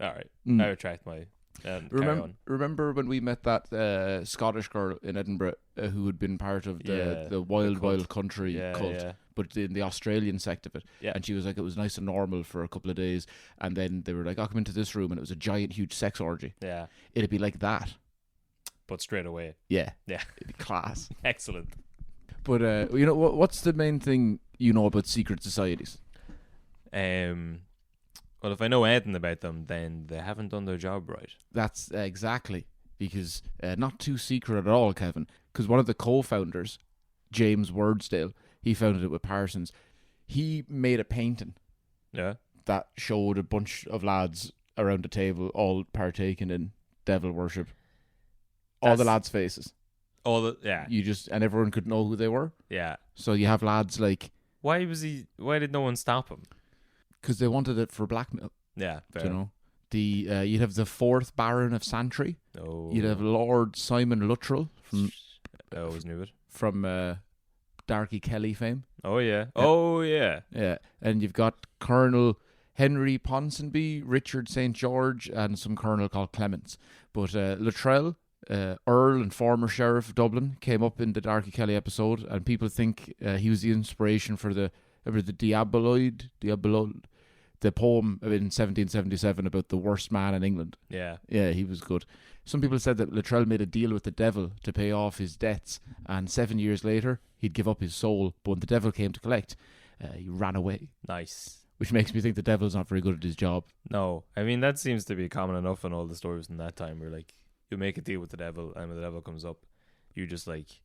[SPEAKER 1] All right.
[SPEAKER 2] Mm.
[SPEAKER 1] I retract my... carry on.
[SPEAKER 2] Remember when we met that Scottish girl in Edinburgh who had been part of
[SPEAKER 1] Yeah,
[SPEAKER 2] the Wild
[SPEAKER 1] cult.
[SPEAKER 2] Wild Country
[SPEAKER 1] Yeah,
[SPEAKER 2] cult,
[SPEAKER 1] yeah.
[SPEAKER 2] but in the Australian sect of it.
[SPEAKER 1] Yeah.
[SPEAKER 2] And she was like, it was nice and normal for a couple of days, and then they were like, I'll come into this room, and it was a giant, huge sex orgy.
[SPEAKER 1] Yeah.
[SPEAKER 2] It'd be like that.
[SPEAKER 1] But straight away.
[SPEAKER 2] Yeah.
[SPEAKER 1] Yeah.
[SPEAKER 2] It'd be class.
[SPEAKER 1] Excellent.
[SPEAKER 2] But you know what's the main thing you know about secret societies?
[SPEAKER 1] Well, if I know anything about them, then they haven't done their job right.
[SPEAKER 2] That's exactly, because not too secret at all, Kevin. Because one of the co-founders, James Wordsdale, he founded it with Parsons. He made a painting
[SPEAKER 1] Yeah.
[SPEAKER 2] that showed a bunch of lads around the table all partaking in devil worship. All the
[SPEAKER 1] That's-
[SPEAKER 2] lads' faces.
[SPEAKER 1] Yeah.
[SPEAKER 2] And everyone could know who they were.
[SPEAKER 1] Yeah.
[SPEAKER 2] So you have lads like,
[SPEAKER 1] Why did no one stop him?
[SPEAKER 2] because they wanted it for blackmail.
[SPEAKER 1] Yeah. Fair.
[SPEAKER 2] You know, you'd have the fourth Baron of Santry.
[SPEAKER 1] Oh.
[SPEAKER 2] You'd have Lord Simon Luttrell
[SPEAKER 1] I always knew it.
[SPEAKER 2] from Darky Kelly fame.
[SPEAKER 1] Oh yeah. Oh yeah.
[SPEAKER 2] Yeah, and you've got Colonel Henry Ponsonby, Richard St. George, and some colonel called Clements. But Luttrell, Earl and former Sheriff of Dublin, came up in the Darky Kelly episode, and people think he was the inspiration for the the poem in 1777 about the worst man in England.
[SPEAKER 1] Yeah.
[SPEAKER 2] Yeah, he was good. Some people said that Luttrell made a deal with the devil to pay off his debts, and 7 years later, he'd give up his soul. But when the devil came to collect, he ran away.
[SPEAKER 1] Nice.
[SPEAKER 2] Which makes me think the devil's not very good at his job.
[SPEAKER 1] No, I mean, that seems to be common enough in all the stories in that time where, like, you make a deal with the devil, and when the devil comes up, you just, like,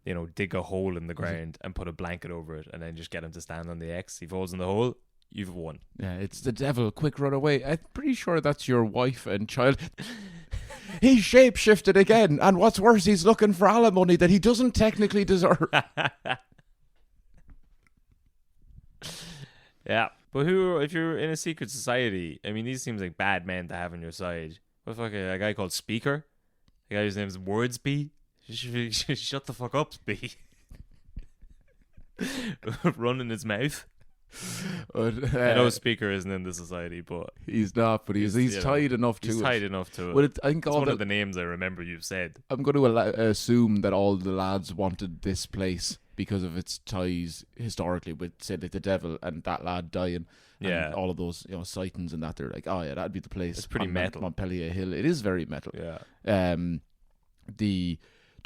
[SPEAKER 1] you know, dig a hole in the ground and put a blanket over it, and then just get him to stand on the X. He falls in the hole, you've won.
[SPEAKER 2] Yeah, it's the devil. Quick, run away. I'm pretty sure that's your wife and child. He's shape-shifted again, and what's worse, he's looking for alimony that he doesn't technically deserve.
[SPEAKER 1] Yeah, but if you're in a secret society, I mean, these seems like bad men to have on your side. What fuck, a guy called Speaker? A guy whose name's Wordsby? Shut the fuck up, Spee. Running his mouth.
[SPEAKER 2] But,
[SPEAKER 1] I know Speaker isn't in the society, but
[SPEAKER 2] he's not. But he's tied enough to it.
[SPEAKER 1] He's tied enough to it.
[SPEAKER 2] Well, I think
[SPEAKER 1] it's
[SPEAKER 2] all
[SPEAKER 1] one of the names I remember you've said.
[SPEAKER 2] I'm going to assume that all the lads wanted this place because of its ties historically with, say, like the devil and that lad dying.
[SPEAKER 1] Yeah.
[SPEAKER 2] And all of those, sightings and that. They're like, oh yeah, that'd be the place.
[SPEAKER 1] It's pretty metal.
[SPEAKER 2] Montpellier Hill. It is very metal.
[SPEAKER 1] Yeah.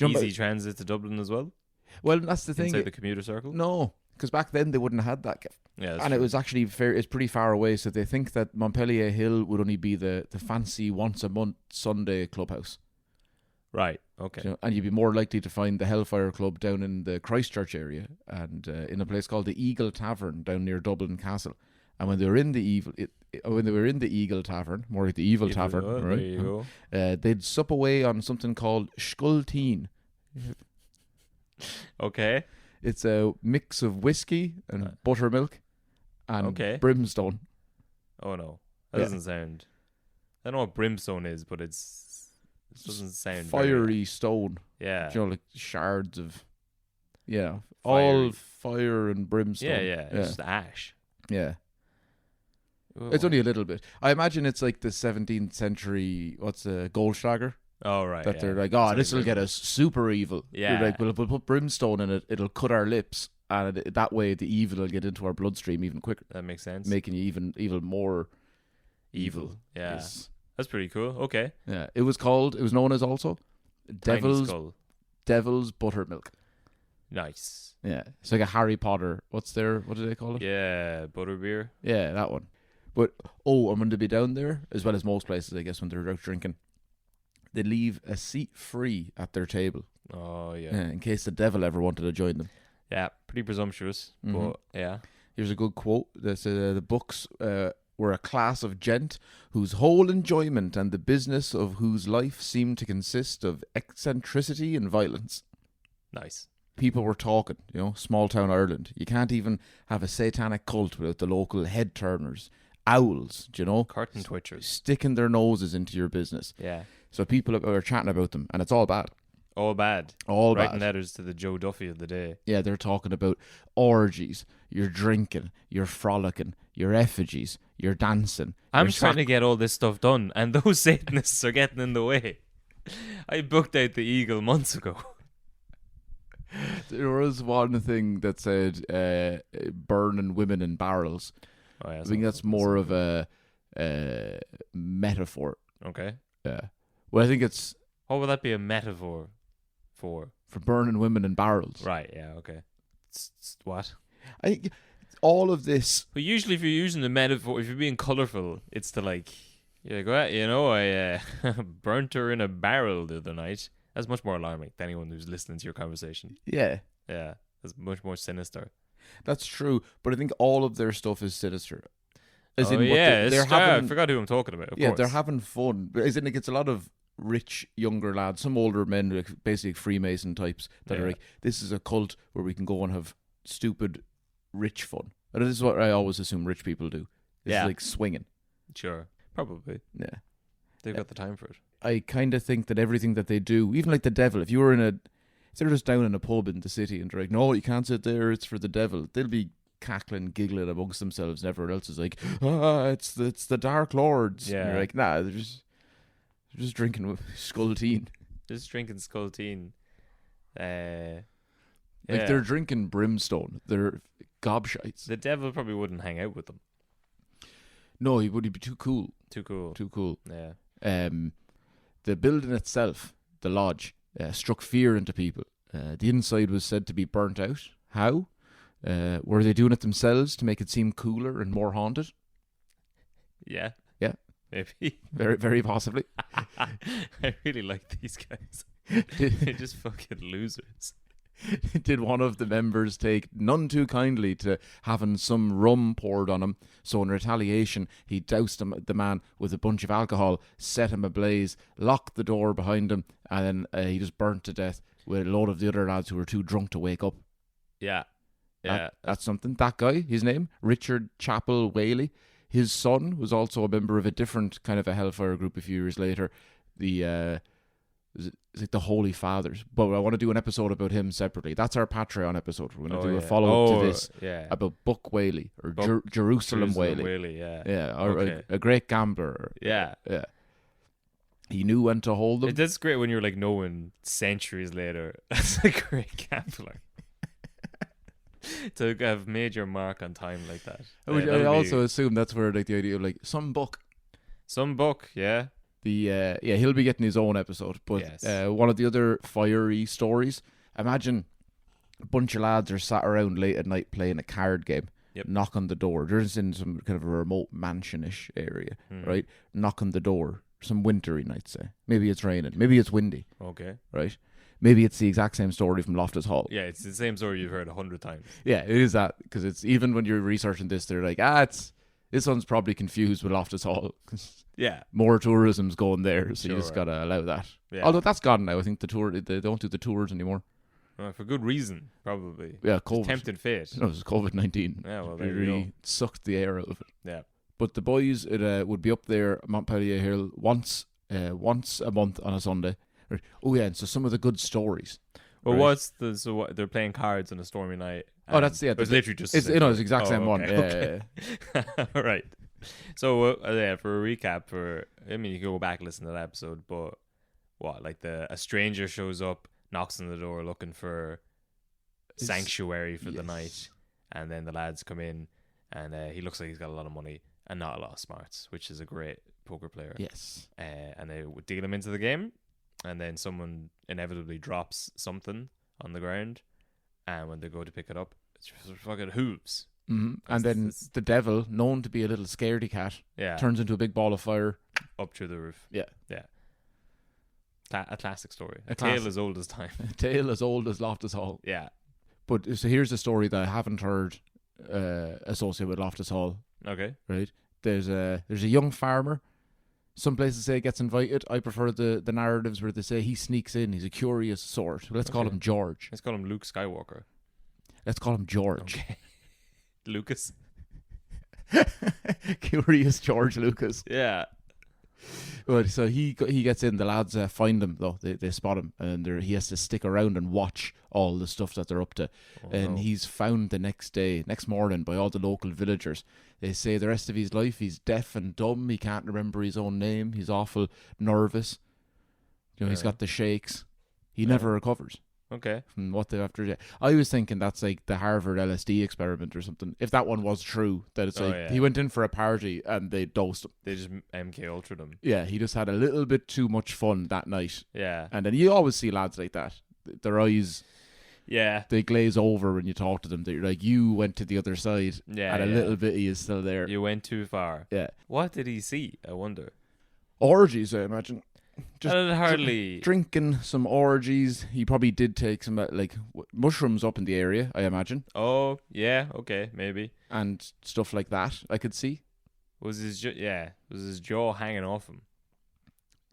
[SPEAKER 1] Easy transit to Dublin as well.
[SPEAKER 2] Well, that's the thing.
[SPEAKER 1] Inside the commuter circle.
[SPEAKER 2] No, because back then they wouldn't have had that.
[SPEAKER 1] Yeah,
[SPEAKER 2] and it was actually fair. It's pretty far away, so they think that Montpellier Hill would only be the fancy once a month Sunday clubhouse.
[SPEAKER 1] Right. Okay.
[SPEAKER 2] And you'd be more likely to find the Hellfire Club down in the Christchurch area and in a place called the Eagle Tavern down near Dublin Castle. And when they were in the Eagle Tavern, more like the Evil Tavern, right?
[SPEAKER 1] There you
[SPEAKER 2] go. They'd sup away on something called Skulteen.
[SPEAKER 1] Okay.
[SPEAKER 2] It's a mix of whiskey and buttermilk and brimstone.
[SPEAKER 1] Oh no, that doesn't sound. I don't know what brimstone is, but it doesn't sound
[SPEAKER 2] fiery stone.
[SPEAKER 1] Yeah,
[SPEAKER 2] like shards of, all fire and brimstone.
[SPEAKER 1] Yeah, it's just ash.
[SPEAKER 2] Yeah.
[SPEAKER 1] Ooh.
[SPEAKER 2] It's only a little bit. I imagine it's like the 17th century. What's a Goldschlager?
[SPEAKER 1] Oh right.
[SPEAKER 2] That they're like, this will get us super evil.
[SPEAKER 1] Yeah.
[SPEAKER 2] They're like, we'll put brimstone in it. It'll cut our lips, and that way the evil will get into our bloodstream even quicker.
[SPEAKER 1] That makes sense.
[SPEAKER 2] Making you even more evil.
[SPEAKER 1] Yeah. That's pretty cool. Okay.
[SPEAKER 2] Yeah. It was known as also Devil's Buttermilk.
[SPEAKER 1] Nice.
[SPEAKER 2] Yeah. It's like a Harry Potter. What do they call it?
[SPEAKER 1] Yeah, butterbeer.
[SPEAKER 2] Yeah, that one. But and when they be down there, as well as most places, I guess, when they're out drinking, they leave a seat free at their table.
[SPEAKER 1] Oh yeah.
[SPEAKER 2] In case the devil ever wanted to join them.
[SPEAKER 1] Yeah, pretty presumptuous, but yeah.
[SPEAKER 2] Here's a good quote. The books were a class of gent whose whole enjoyment and the business of whose life seemed to consist of eccentricity and violence.
[SPEAKER 1] Nice.
[SPEAKER 2] People were talking, small town Ireland. You can't even have a satanic cult without the local head turners, owls,
[SPEAKER 1] curtain twitchers,
[SPEAKER 2] sticking their noses into your business.
[SPEAKER 1] Yeah.
[SPEAKER 2] So people are chatting about them, and it's all bad.
[SPEAKER 1] All bad. Writing letters to the Joe Duffy of the day.
[SPEAKER 2] Yeah, they're talking about orgies, you're drinking, you're frolicking, your effigies, you're dancing.
[SPEAKER 1] I'm trying to get all this stuff done, and those Satanists are getting in the way. I booked out the Eagle months ago.
[SPEAKER 2] There was one thing that said burning women in barrels.
[SPEAKER 1] Oh, yeah,
[SPEAKER 2] I think that's more of a metaphor.
[SPEAKER 1] Okay.
[SPEAKER 2] Yeah. Well, I think it's...
[SPEAKER 1] What would that be a metaphor for?
[SPEAKER 2] For burning women in barrels.
[SPEAKER 1] Right, yeah, okay. What?
[SPEAKER 2] I think all of this...
[SPEAKER 1] But usually if you're using the metaphor, if you're being colourful, it's to like... I burnt her in a barrel the other night. That's much more alarming than anyone who's listening to your conversation.
[SPEAKER 2] Yeah.
[SPEAKER 1] Yeah, that's much more sinister.
[SPEAKER 2] That's true, but I think all of their stuff is sinister.
[SPEAKER 1] I forgot who I'm talking about. Of course.
[SPEAKER 2] They're having fun. As in, it's a lot of rich younger lads, some older men, like basically Freemason types, that are like, this is a cult where we can go and have stupid, rich fun. And this is what I always assume rich people do. It's like swinging.
[SPEAKER 1] Sure, probably.
[SPEAKER 2] Yeah,
[SPEAKER 1] they've got the time for it.
[SPEAKER 2] I kind of think that everything that they do, even like the devil, if they're just down in a pub in the city and they're like, no, you can't sit there, it's for the devil, they'll be cackling, giggling amongst themselves, and everyone else is like, it's the Dark Lords.
[SPEAKER 1] Yeah.
[SPEAKER 2] And you're like, nah, they're just drinking Skulteen.
[SPEAKER 1] Just drinking Skulteen.
[SPEAKER 2] Like they're drinking brimstone. They're gobshites.
[SPEAKER 1] The devil probably wouldn't hang out with them.
[SPEAKER 2] No, he would be too cool.
[SPEAKER 1] Too cool.
[SPEAKER 2] Too cool.
[SPEAKER 1] Yeah.
[SPEAKER 2] The building itself, the lodge, struck fear into people. The inside was said to be burnt out. How? Were they doing it themselves to make it seem cooler and more haunted?
[SPEAKER 1] Yeah.
[SPEAKER 2] Yeah.
[SPEAKER 1] Maybe.
[SPEAKER 2] Very, very possibly.
[SPEAKER 1] I really like these guys. They're just fucking losers.
[SPEAKER 2] Did one of the members take none too kindly to having some rum poured on him? So in retaliation, he doused the man with a bunch of alcohol, set him ablaze, locked the door behind him, and then he just burnt to death with a load of the other lads who were too drunk to wake up.
[SPEAKER 1] Yeah. Yeah.
[SPEAKER 2] That's something. That guy, his name, Richard Chappell Whaley. His son was also a member of a different kind of a Hellfire group a few years later. It's like the Holy Fathers. But I want to do an episode about him separately. That's our Patreon episode. We're going to do a follow-up to this about Buck Whaley or Jerusalem Whaley.
[SPEAKER 1] Yeah.
[SPEAKER 2] Or
[SPEAKER 1] Okay.
[SPEAKER 2] a great gambler.
[SPEAKER 1] Yeah.
[SPEAKER 2] He knew when to hold them.
[SPEAKER 1] That's great when you're like knowing centuries later. That's a great gambler. To have made your mark on time like that.
[SPEAKER 2] I also assume that's where like the idea of like some Buck,
[SPEAKER 1] yeah.
[SPEAKER 2] He'll be getting his own episode. But
[SPEAKER 1] Yes.
[SPEAKER 2] One of the other fiery stories. Imagine a bunch of lads are sat around late at night playing a card game.
[SPEAKER 1] Yep.
[SPEAKER 2] Knock on the door. They're just in some kind of a remote mansion-ish area, right? Knock on the door. Some wintry nights, say. Maybe it's raining. Maybe it's windy.
[SPEAKER 1] Okay.
[SPEAKER 2] Right? Maybe it's the exact same story from Loftus Hall.
[SPEAKER 1] Yeah, it's the same story you've heard 100 times.
[SPEAKER 2] Yeah, it is that. Because it's even when you're researching this, they're like, this one's probably confused with Loftus Hall.
[SPEAKER 1] Yeah.
[SPEAKER 2] More tourism's going there, so
[SPEAKER 1] Sure.
[SPEAKER 2] you just got to allow that.
[SPEAKER 1] Yeah.
[SPEAKER 2] Although that's gone now. I think they don't do the tours anymore.
[SPEAKER 1] For good reason, probably.
[SPEAKER 2] Yeah,
[SPEAKER 1] Just
[SPEAKER 2] COVID.
[SPEAKER 1] tempting fate.
[SPEAKER 2] No, it was COVID-19.
[SPEAKER 1] Yeah, well,
[SPEAKER 2] It
[SPEAKER 1] there you
[SPEAKER 2] really
[SPEAKER 1] go.
[SPEAKER 2] sucked the air out of it.
[SPEAKER 1] Yeah.
[SPEAKER 2] But the boys would be up there, Montpellier Hill, once a month on a Sunday. Oh yeah, and so some of the good stories.
[SPEAKER 1] Well,
[SPEAKER 2] right?
[SPEAKER 1] they're playing cards on a stormy night.
[SPEAKER 2] Oh, that's
[SPEAKER 1] It's literally just.
[SPEAKER 2] it's the exact same one.
[SPEAKER 1] Okay.
[SPEAKER 2] Yeah.
[SPEAKER 1] All right. So for a recap, you can go back and listen to that episode. But a stranger shows up, knocks on the door looking for sanctuary for the night, and then the lads come in, and he looks like he's got a lot of money and not a lot of smarts, which is a great poker player.
[SPEAKER 2] Yes.
[SPEAKER 1] And they would deal him into the game, and then someone inevitably drops something on the ground, and when they go to pick it up, it's just fucking hooves.
[SPEAKER 2] Mm-hmm. And then the devil, known to be a little scaredy cat, turns into a big ball of fire
[SPEAKER 1] up through the roof.
[SPEAKER 2] Yeah.
[SPEAKER 1] A classic story. A tale as old as time.
[SPEAKER 2] A tale as old as Loftus Hall.
[SPEAKER 1] Yeah.
[SPEAKER 2] But so here's a story that I haven't heard associated with Loftus Hall.
[SPEAKER 1] Okay.
[SPEAKER 2] Right. There's a young farmer. Some places say gets invited. I prefer the narratives where they say he sneaks in. He's a curious sort. Let's call him George.
[SPEAKER 1] Let's call him Luke Skywalker.
[SPEAKER 2] Let's call him George.
[SPEAKER 1] Okay. Lucas.
[SPEAKER 2] Curious George Lucas.
[SPEAKER 1] Yeah.
[SPEAKER 2] Well, so he gets in. The lads find him though. They spot him, and he has to stick around and watch all the stuff that they're up to. He's found the next morning by all the local villagers. They say the rest of his life he's deaf and dumb. He can't remember his own name. He's awful nervous. He's got the shakes. He never recovers.
[SPEAKER 1] Okay.
[SPEAKER 2] From what they after. I was thinking that's like the Harvard LSD experiment or something. If that one was true, that it's he went in for a party and they dosed him.
[SPEAKER 1] They just MK Ultra'd him.
[SPEAKER 2] Yeah, he just had a little bit too much fun that night.
[SPEAKER 1] Yeah.
[SPEAKER 2] And then you always see lads like that. Their eyes,
[SPEAKER 1] they
[SPEAKER 2] glaze over when you talk to them. They're like, you went to the other side.
[SPEAKER 1] Yeah.
[SPEAKER 2] And a little bit is still there.
[SPEAKER 1] You went too far.
[SPEAKER 2] Yeah.
[SPEAKER 1] What did he see? I wonder.
[SPEAKER 2] Orgies, I imagine. Just
[SPEAKER 1] hardly
[SPEAKER 2] drinking some orgies. He probably did take some mushrooms up in the area, I imagine.
[SPEAKER 1] Oh yeah, okay, maybe.
[SPEAKER 2] And stuff like that. I could see.
[SPEAKER 1] Was his jaw hanging off him?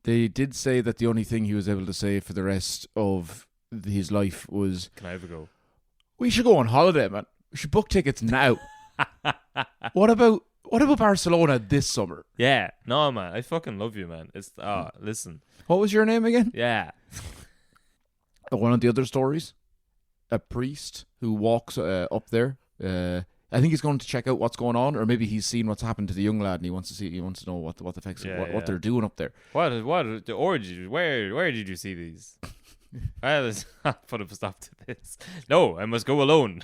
[SPEAKER 2] They did say that the only thing he was able to say for the rest of his life was,
[SPEAKER 1] "Can I have a go?"
[SPEAKER 2] We should go on holiday, man. We should book tickets now. What about Barcelona this summer?
[SPEAKER 1] Yeah. No, man. I fucking love you, man. Listen.
[SPEAKER 2] What was your name again?
[SPEAKER 1] Yeah.
[SPEAKER 2] One of the other stories, a priest who walks up there. I think he's going to check out what's going on, or maybe he's seen what's happened to the young lad and he wants to know what the effects what they're doing up there.
[SPEAKER 1] What the orgies? Where did you see these? Let's put a stop to this. No, I must go alone.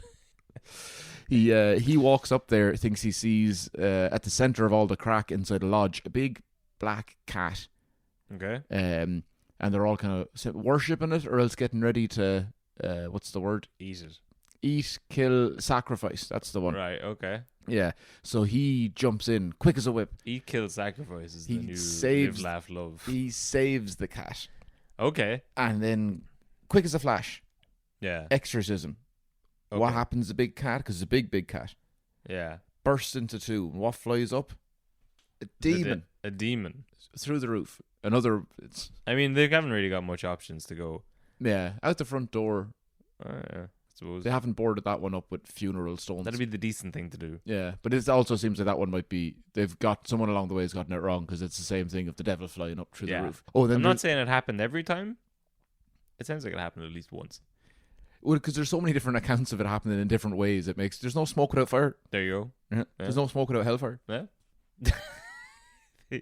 [SPEAKER 2] He walks up there, thinks he sees at the center of all the crack inside a lodge a big black cat.
[SPEAKER 1] Okay.
[SPEAKER 2] And they're all kind of worshipping it, or else getting ready to what's the word?
[SPEAKER 1] Eat it.
[SPEAKER 2] Eat, kill, sacrifice. That's the one.
[SPEAKER 1] Right. Okay.
[SPEAKER 2] Yeah. So he jumps in quick as a whip.
[SPEAKER 1] Eat, kill, sacrifice is the
[SPEAKER 2] He
[SPEAKER 1] new
[SPEAKER 2] saves-
[SPEAKER 1] live, laugh, love.
[SPEAKER 2] He saves the cat,
[SPEAKER 1] Okay.
[SPEAKER 2] and then quick as a flash,
[SPEAKER 1] Yeah.
[SPEAKER 2] exorcism.
[SPEAKER 1] Okay.
[SPEAKER 2] What happens to the big cat? Because it's a big cat.
[SPEAKER 1] Yeah.
[SPEAKER 2] Bursts into two. And what flies up? A demon
[SPEAKER 1] A demon.
[SPEAKER 2] through the roof. Another. It's
[SPEAKER 1] I mean, they haven't really got much options to go.
[SPEAKER 2] out the front door.
[SPEAKER 1] Yeah, I suppose.
[SPEAKER 2] They haven't boarded that one up with funeral stones.
[SPEAKER 1] That'd be the decent thing to do.
[SPEAKER 2] Yeah, but it also seems like that one might be. They've got someone along the way has gotten it wrong, because it's the same thing of the devil flying up through
[SPEAKER 1] Yeah.
[SPEAKER 2] the roof. Oh, then
[SPEAKER 1] I'm not
[SPEAKER 2] there's-
[SPEAKER 1] saying it happened every time. It sounds like it happened at least once.
[SPEAKER 2] well, because there's so many different accounts of it happening in different ways. It makes there's no smoke without fire.
[SPEAKER 1] There you go.
[SPEAKER 2] Yeah. There's no smoke without hellfire.
[SPEAKER 1] Yeah.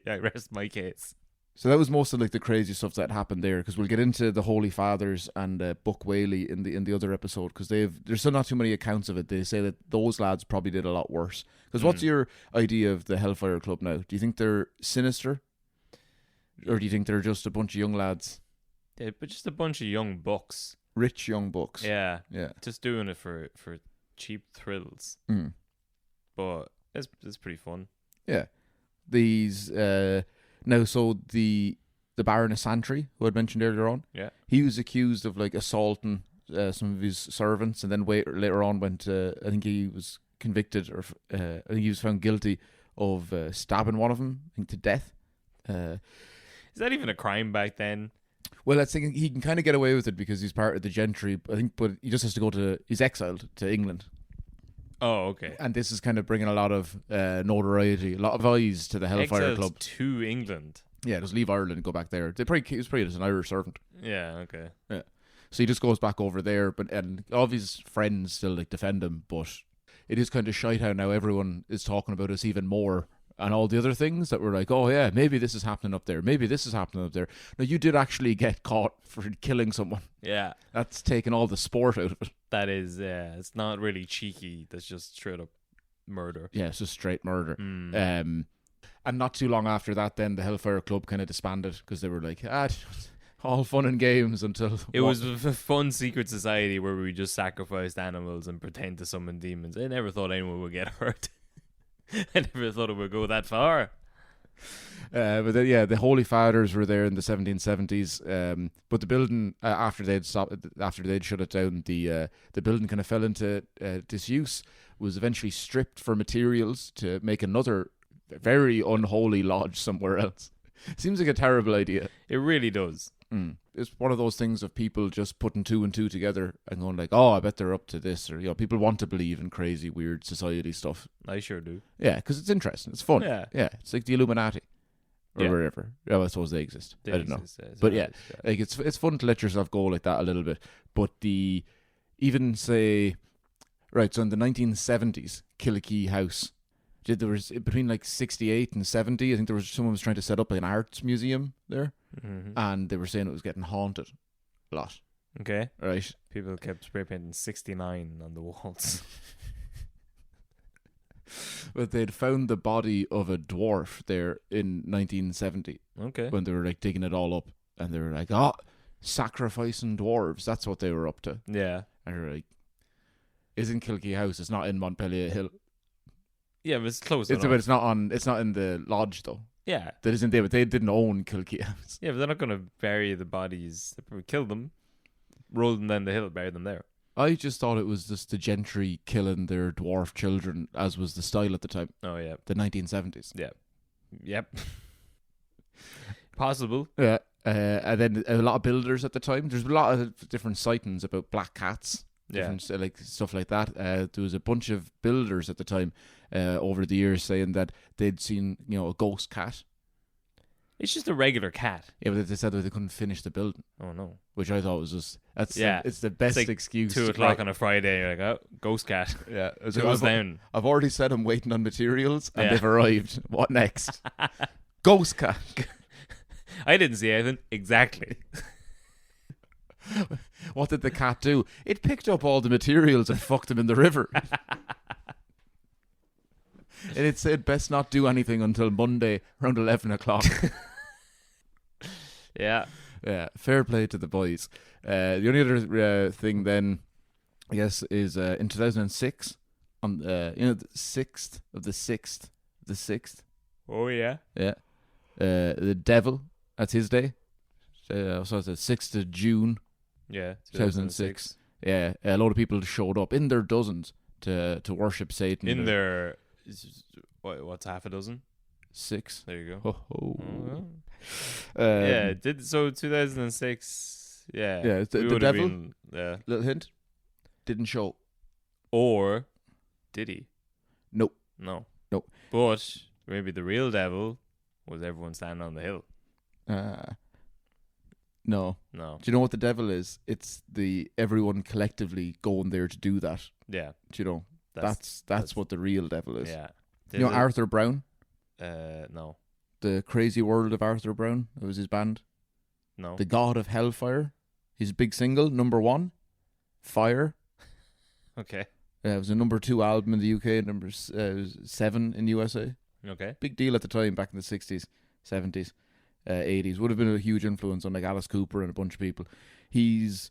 [SPEAKER 1] I rest my case.
[SPEAKER 2] So that was most of like the crazy stuff that happened there, because we'll get into the Holy Fathers and Buck Whaley in the other episode, because there's still not too many accounts of it. They say that those lads probably did a lot worse. Because what's your idea of the Hellfire Club now? Do you think they're sinister, or do you think they're just a bunch of young lads,
[SPEAKER 1] But just a bunch of young bucks.
[SPEAKER 2] rich young bucks?
[SPEAKER 1] Yeah.
[SPEAKER 2] Yeah.
[SPEAKER 1] Just doing it for cheap thrills.
[SPEAKER 2] Mm.
[SPEAKER 1] But it's pretty fun.
[SPEAKER 2] Yeah. These now, so the Baron of Santry, who I'd mentioned earlier on,
[SPEAKER 1] Yeah.
[SPEAKER 2] he was accused of like assaulting some of his servants, and then later on went. I think he was convicted, or I think he was found guilty of stabbing one of them, I think, to death.
[SPEAKER 1] Is that even a crime back then?
[SPEAKER 2] Well, I think he can kind of get away with it because he's part of the gentry, I think, but he just has to go to. He's exiled to England.
[SPEAKER 1] Oh, okay.
[SPEAKER 2] And this is kind of bringing a lot of notoriety, a lot of eyes to the Hellfire
[SPEAKER 1] Exiled
[SPEAKER 2] Club.
[SPEAKER 1] to England.
[SPEAKER 2] Yeah, just leave Ireland and go back there. He was probably just an Irish servant.
[SPEAKER 1] Yeah, okay.
[SPEAKER 2] Yeah. So he just goes back over there, and all of his friends still like defend him, but it is kind of shite how now everyone is talking about us even more, and all the other things that were like, oh yeah, maybe this is happening up there, maybe this is happening up there. Now, you did actually get caught for killing someone.
[SPEAKER 1] Yeah.
[SPEAKER 2] That's taken all the sport out of it.
[SPEAKER 1] That is, it's not really cheeky. That's just straight up murder.
[SPEAKER 2] Yeah, it's just straight murder.
[SPEAKER 1] Mm.
[SPEAKER 2] And not too long after that, then the Hellfire Club kind of disbanded, because they were like, all fun and games until...
[SPEAKER 1] It was a fun secret society where we just sacrificed animals and pretend to summon demons. I never thought anyone would get hurt. I never thought it would go that far.
[SPEAKER 2] But then, yeah, the Holy Fathers were there in the 1770s. But the building, after they'd shut it down, the building kind of fell into disuse. Was eventually stripped for materials to make another very unholy lodge somewhere else. Seems like a terrible idea.
[SPEAKER 1] It really does.
[SPEAKER 2] It's one of those things of people just putting two and two together and going like, oh, I bet they're up to this, or people want to believe in crazy, weird society stuff.
[SPEAKER 1] I sure do.
[SPEAKER 2] Yeah, because it's interesting, it's fun.
[SPEAKER 1] Yeah.
[SPEAKER 2] It's like the Illuminati or
[SPEAKER 1] Yeah.
[SPEAKER 2] wherever. Oh, I suppose they exist.
[SPEAKER 1] They
[SPEAKER 2] I don't know,
[SPEAKER 1] exist,
[SPEAKER 2] but yeah, like it's fun to let yourself go like that a little bit. But even say, right, so in the 1970s, Killikee House. There was between like 68 and 70. I think someone was trying to set up an arts museum there, and they were saying it was getting haunted a lot.
[SPEAKER 1] Okay.
[SPEAKER 2] Right.
[SPEAKER 1] People kept spray painting 69 on the walls.
[SPEAKER 2] But they'd found the body of a dwarf there in 1970
[SPEAKER 1] Okay.
[SPEAKER 2] when they were like digging it all up, and they were like, sacrificing dwarves. That's what they were up to.
[SPEAKER 1] Yeah.
[SPEAKER 2] And they were like, it's in Kilkee House. It's not in Montpellier Hill.
[SPEAKER 1] Yeah, but it's close
[SPEAKER 2] But
[SPEAKER 1] enough.
[SPEAKER 2] it's not in the lodge though.
[SPEAKER 1] Yeah.
[SPEAKER 2] That isn't there, but they didn't own Kilkee House.
[SPEAKER 1] Yeah, but they're not going to bury the bodies. They probably kill them, roll them down the hill, bury them there.
[SPEAKER 2] I just thought it was just the gentry killing their dwarf children, as was the style at the time,
[SPEAKER 1] Oh, yeah.
[SPEAKER 2] the 1970s.
[SPEAKER 1] Yeah. Yep. Possible.
[SPEAKER 2] Yeah. And then a lot of builders at the time. There's a lot of different sightings about black cats.
[SPEAKER 1] Yeah.
[SPEAKER 2] Different, like stuff like that. There was a bunch of builders at the time over the years saying that they'd seen, a ghost cat.
[SPEAKER 1] It's just a regular cat.
[SPEAKER 2] Yeah, but they said that they couldn't finish the building,
[SPEAKER 1] Oh, no.
[SPEAKER 2] which I thought was just
[SPEAKER 1] Yeah.
[SPEAKER 2] it's the best
[SPEAKER 1] like
[SPEAKER 2] excuse.
[SPEAKER 1] 2 o'clock on a Friday, you're like, oh, ghost cat.
[SPEAKER 2] Yeah, it was like,
[SPEAKER 1] Goes down.
[SPEAKER 2] I've already said I'm waiting on materials, and
[SPEAKER 1] Yeah.
[SPEAKER 2] they've arrived. What next? Ghost cat.
[SPEAKER 1] I didn't see anything. Exactly.
[SPEAKER 2] What did the cat do? It picked up all the materials and fucked them in the river. And it said best not do anything until Monday around 11 o'clock.
[SPEAKER 1] Yeah.
[SPEAKER 2] Yeah, fair play to the boys. The only other thing then, I guess, is in 2006, on the 6th of the 6th.
[SPEAKER 1] Oh, yeah.
[SPEAKER 2] Yeah. The devil, that's his day. So it's the 6th of June,
[SPEAKER 1] Yeah.
[SPEAKER 2] 2006. Yeah, a lot of people showed up in their dozens to worship Satan.
[SPEAKER 1] In their, what's half a dozen?
[SPEAKER 2] 6.
[SPEAKER 1] There you go.
[SPEAKER 2] Ho ho.
[SPEAKER 1] Yeah, 2006. Yeah.
[SPEAKER 2] Yeah, the
[SPEAKER 1] would've
[SPEAKER 2] devil.
[SPEAKER 1] been, yeah.
[SPEAKER 2] Little hint. Didn't show.
[SPEAKER 1] Or did he?
[SPEAKER 2] Nope.
[SPEAKER 1] No.
[SPEAKER 2] Nope.
[SPEAKER 1] But maybe the real devil was everyone standing on the hill.
[SPEAKER 2] No.
[SPEAKER 1] No.
[SPEAKER 2] Do you know what the devil is? It's the everyone collectively going there to do that.
[SPEAKER 1] Yeah.
[SPEAKER 2] Do you know? That's what the real devil is.
[SPEAKER 1] Yeah.
[SPEAKER 2] You know Arthur Brown?
[SPEAKER 1] No.
[SPEAKER 2] The Crazy World of Arthur Brown? It was his band.
[SPEAKER 1] No.
[SPEAKER 2] The God of Hellfire. His big single, number 1, Fire.
[SPEAKER 1] Okay.
[SPEAKER 2] It was a number 2 album in the UK, number 7 in USA.
[SPEAKER 1] Okay.
[SPEAKER 2] Big deal at the time, back in the 60s, 70s, 80s. Would have been a huge influence on like Alice Cooper and a bunch of people. He's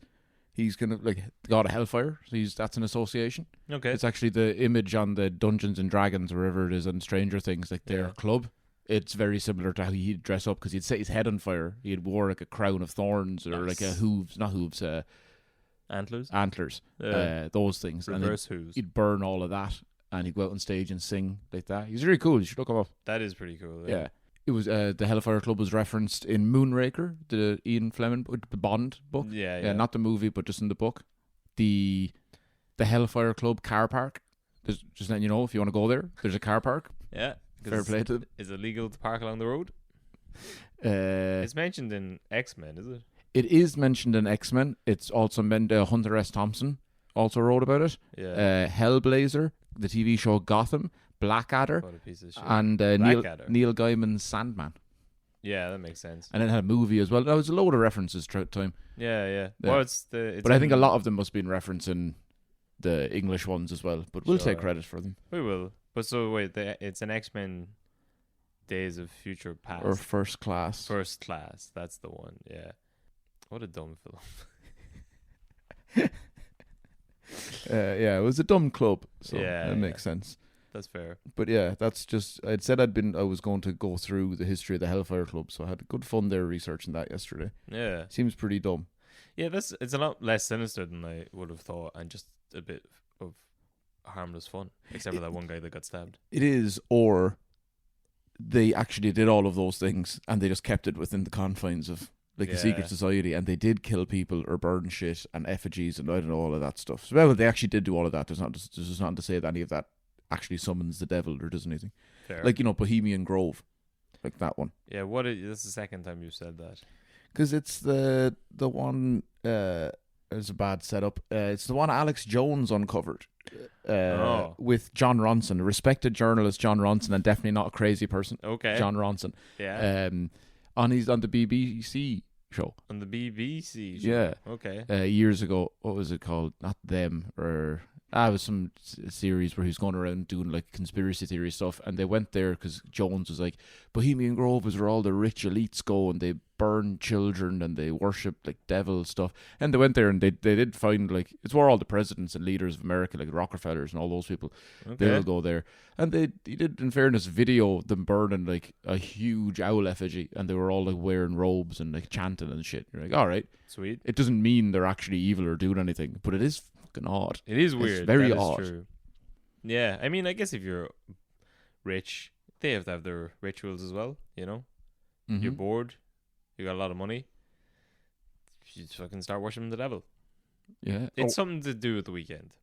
[SPEAKER 2] kind of like the God of Hellfire. So that's an association.
[SPEAKER 1] Okay.
[SPEAKER 2] It's actually the image on the Dungeons and Dragons, wherever it is, on Stranger Things, like their club. It's very similar to how he'd dress up, because he'd set his head on fire. He'd wore like a crown of thorns or like a antlers. Those things.
[SPEAKER 1] Reverse hooves.
[SPEAKER 2] He'd burn all of that, and he'd go out on stage and sing like that. He's really cool. You should look him up.
[SPEAKER 1] That is pretty cool.
[SPEAKER 2] Yeah. It was the Hellfire Club was referenced in Moonraker, the Ian Fleming, the Bond book.
[SPEAKER 1] Yeah.
[SPEAKER 2] Not the movie, but just in the book. The Hellfire Club car park. Just letting you know, if you want to go there, there's a car park.
[SPEAKER 1] Yeah.
[SPEAKER 2] Fair play to them.
[SPEAKER 1] Is it legal to park along the road? It's mentioned in X-Men, is it?
[SPEAKER 2] It is mentioned in X-Men. It's also Hunter S. Thompson also wrote about it.
[SPEAKER 1] Yeah.
[SPEAKER 2] Hellblazer, the TV show Gotham, Blackadder,
[SPEAKER 1] What a piece of shit.
[SPEAKER 2] and Neil Gaiman's Sandman.
[SPEAKER 1] Yeah, that makes sense.
[SPEAKER 2] And it had a movie as well. There was a load of references throughout time.
[SPEAKER 1] Yeah.
[SPEAKER 2] Yeah.
[SPEAKER 1] Well, it's
[SPEAKER 2] I think a lot of them must have been referencing the English ones as well. But we'll
[SPEAKER 1] Sure.
[SPEAKER 2] take credit for them.
[SPEAKER 1] We will. But so wait, it's an X-Men Days of Future Past.
[SPEAKER 2] Or First Class.
[SPEAKER 1] First Class. That's the one. Yeah. What a dumb film.
[SPEAKER 2] Yeah, it was a dumb club. So that makes sense.
[SPEAKER 1] That's fair.
[SPEAKER 2] But yeah, that's just, I'd said I was going to go through the history of the Hellfire Club, so I had good fun there researching that yesterday.
[SPEAKER 1] Yeah.
[SPEAKER 2] Seems pretty dumb.
[SPEAKER 1] Yeah, it's a lot less sinister than I would have thought, and just a bit of harmless fun, except for that one guy that got stabbed.
[SPEAKER 2] It is, or they actually did all of those things and they just kept it within the confines of like a secret society, and they did kill people or burn shit and effigies and I don't know, all of that stuff. So well, they actually did do all of that. There's not to say that any of that actually summons the devil or does anything.
[SPEAKER 1] Fair.
[SPEAKER 2] Like, Bohemian Grove, like that one.
[SPEAKER 1] Yeah, that's the second time you've said that.
[SPEAKER 2] Because it's the one. It's a bad setup. It's the one Alex Jones uncovered with John Ronson, a respected journalist, John Ronson, and definitely not a crazy person.
[SPEAKER 1] Okay.
[SPEAKER 2] John Ronson.
[SPEAKER 1] Yeah.
[SPEAKER 2] On the BBC show.
[SPEAKER 1] On the BBC show.
[SPEAKER 2] Yeah.
[SPEAKER 1] Okay.
[SPEAKER 2] Years ago. What was it called? Not Them, or it was some series where he was going around doing like conspiracy theory stuff, and they went there because Jones was like, Bohemian Grove is where all the rich elites go and they burn children and they worship like devil stuff. And they went there and they did find like it's where all the presidents and leaders of America, like the Rockefellers and all those people, they all go there. And he did, in fairness, video them burning like a huge owl effigy, and they were all like wearing robes and like chanting and shit. You're like, all right,
[SPEAKER 1] sweet.
[SPEAKER 2] It doesn't mean they're actually evil or doing anything, but it is fucking odd.
[SPEAKER 1] It is weird.
[SPEAKER 2] It's very
[SPEAKER 1] that is
[SPEAKER 2] odd.
[SPEAKER 1] True. Yeah, I mean, I guess if you're rich, they have to have their rituals as well.
[SPEAKER 2] Mm-hmm.
[SPEAKER 1] You're bored, you got a lot of money, you just fucking start worshiping the devil.
[SPEAKER 2] Yeah,
[SPEAKER 1] it's something to do with the weekend.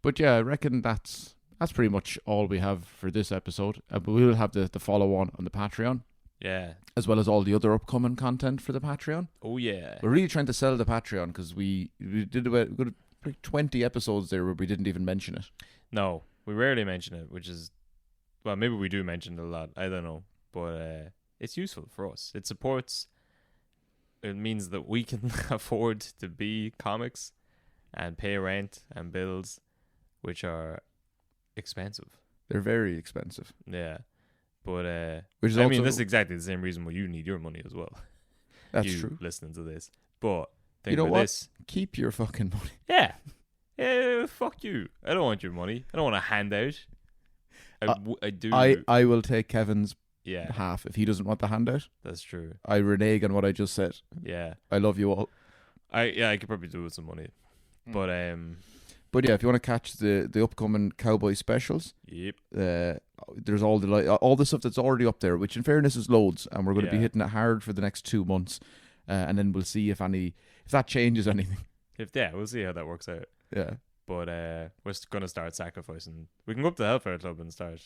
[SPEAKER 2] But yeah, I reckon that's pretty much all we have for this episode. But we will have the follow-on the Patreon.
[SPEAKER 1] Yeah.
[SPEAKER 2] As well as all the other upcoming content for the Patreon.
[SPEAKER 1] Oh, yeah.
[SPEAKER 2] We're really trying to sell the Patreon because we did about 20 episodes there where we didn't even mention it.
[SPEAKER 1] No, we rarely mention it, which is, well, maybe we do mention it a lot. I don't know. But it's useful for us. It supports, it means that we can afford to be comics and pay rent and bills, which are expensive.
[SPEAKER 2] They're very expensive.
[SPEAKER 1] Yeah. But
[SPEAKER 2] Which is
[SPEAKER 1] I
[SPEAKER 2] also,
[SPEAKER 1] mean, that's exactly the same reason why you need your money as well.
[SPEAKER 2] that's
[SPEAKER 1] you
[SPEAKER 2] true.
[SPEAKER 1] listening to this. But think
[SPEAKER 2] You know
[SPEAKER 1] about
[SPEAKER 2] what?
[SPEAKER 1] this.
[SPEAKER 2] Keep your fucking money.
[SPEAKER 1] Yeah. Fuck you. I don't want your money. I don't want a handout. I do.
[SPEAKER 2] I will take Kevin's
[SPEAKER 1] Yeah,
[SPEAKER 2] half if he doesn't want the handout.
[SPEAKER 1] that's true.
[SPEAKER 2] I renege on what I just said.
[SPEAKER 1] Yeah.
[SPEAKER 2] I love you all.
[SPEAKER 1] I could probably do with some money. But
[SPEAKER 2] But yeah, if you want to catch the upcoming Cowboy specials,
[SPEAKER 1] yep.
[SPEAKER 2] there's all the stuff that's already up there, which in fairness is loads, and we're going to be
[SPEAKER 1] Yeah.
[SPEAKER 2] hitting it hard for the next 2 months, and then we'll see if that changes anything.
[SPEAKER 1] We'll see how that works out.
[SPEAKER 2] Yeah.
[SPEAKER 1] But we're going to start sacrificing. We can go up to the Hellfire Club and start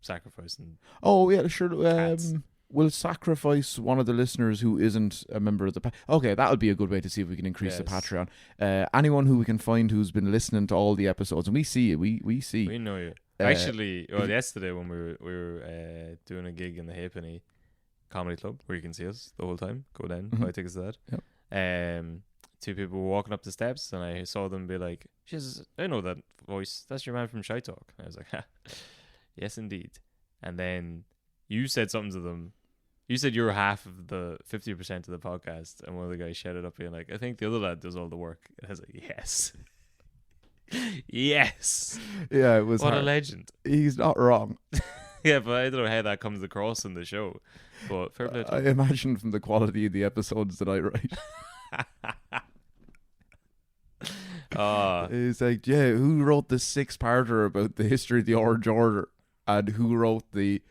[SPEAKER 1] sacrificing.
[SPEAKER 2] Oh yeah, sure.
[SPEAKER 1] Cats.
[SPEAKER 2] We'll sacrifice one of the listeners who isn't a member of the. Okay, that would be a good way to see if we can increase the
[SPEAKER 1] Yes.
[SPEAKER 2] Patreon. Anyone who we can find who's been listening to all the episodes, and we see you. We see.
[SPEAKER 1] We know you.
[SPEAKER 2] Uh,
[SPEAKER 1] Actually, yesterday when we were doing a gig in the Halfpenny Comedy Club, where you can see us the whole time, go down, buy tickets to that. 2 people were walking up the steps, and I saw them be like, "Jesus, I know that voice. That's your man from Shy Talk." And I was like, ha, "Yes, indeed." And then you said something to them. You said you were half of the 50% of the podcast, and one of the guys shouted up, being like, "I think the other lad does all the work." And I was like, "Yes." Yes.
[SPEAKER 2] Yeah, it was.
[SPEAKER 1] What a
[SPEAKER 2] hard.
[SPEAKER 1] legend.
[SPEAKER 2] He's not wrong.
[SPEAKER 1] Yeah, but I don't know how that comes across in the show. But fair play to
[SPEAKER 2] I
[SPEAKER 1] him.
[SPEAKER 2] imagine from the quality of the episodes that I write. It's like, yeah, who wrote the 6-parter about the history of the Orange Order, and who wrote the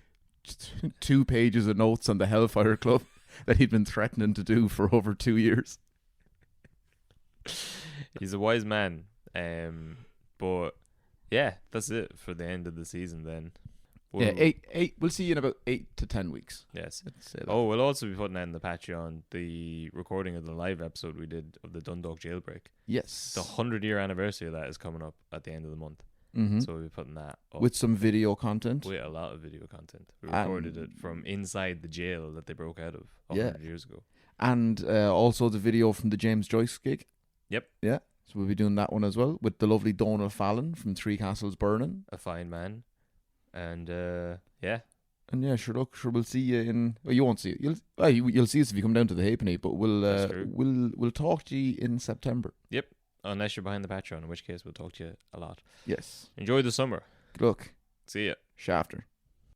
[SPEAKER 2] 2 pages of notes on the Hellfire Club that he'd been threatening to do for over 2 years.
[SPEAKER 1] He's a wise man. But yeah, that's it for the end of the season then.
[SPEAKER 2] Yeah, eight. We'll see you in about 8 to 10 weeks.
[SPEAKER 1] Yes.
[SPEAKER 2] I'd say that.
[SPEAKER 1] Oh, we'll also be putting out in the Patreon the recording of the live episode we did of the Dundalk jailbreak.
[SPEAKER 2] Yes.
[SPEAKER 1] The 100-year anniversary of that is coming up at the end of the month.
[SPEAKER 2] Mm-hmm.
[SPEAKER 1] So we'll be putting that up
[SPEAKER 2] With some video content.
[SPEAKER 1] with a lot of video content. We recorded it from inside the jail that they broke out of 100 years ago.
[SPEAKER 2] And also the video from the James Joyce gig.
[SPEAKER 1] Yep.
[SPEAKER 2] Yeah. So we'll be doing that one as well with the lovely Donal Fallon from Three Castles Burning.
[SPEAKER 1] A fine man. And yeah.
[SPEAKER 2] And yeah, sure we'll see you in. Well, you won't see it. You'll see us if you come down to the Halfpenny, but
[SPEAKER 1] That's true.
[SPEAKER 2] we'll talk to you in September.
[SPEAKER 1] Yep. Unless you're behind the Patreon, in which case we'll talk to you a lot.
[SPEAKER 2] Yes.
[SPEAKER 1] Enjoy the summer.
[SPEAKER 2] Good luck.
[SPEAKER 1] See ya.
[SPEAKER 2] Shafter.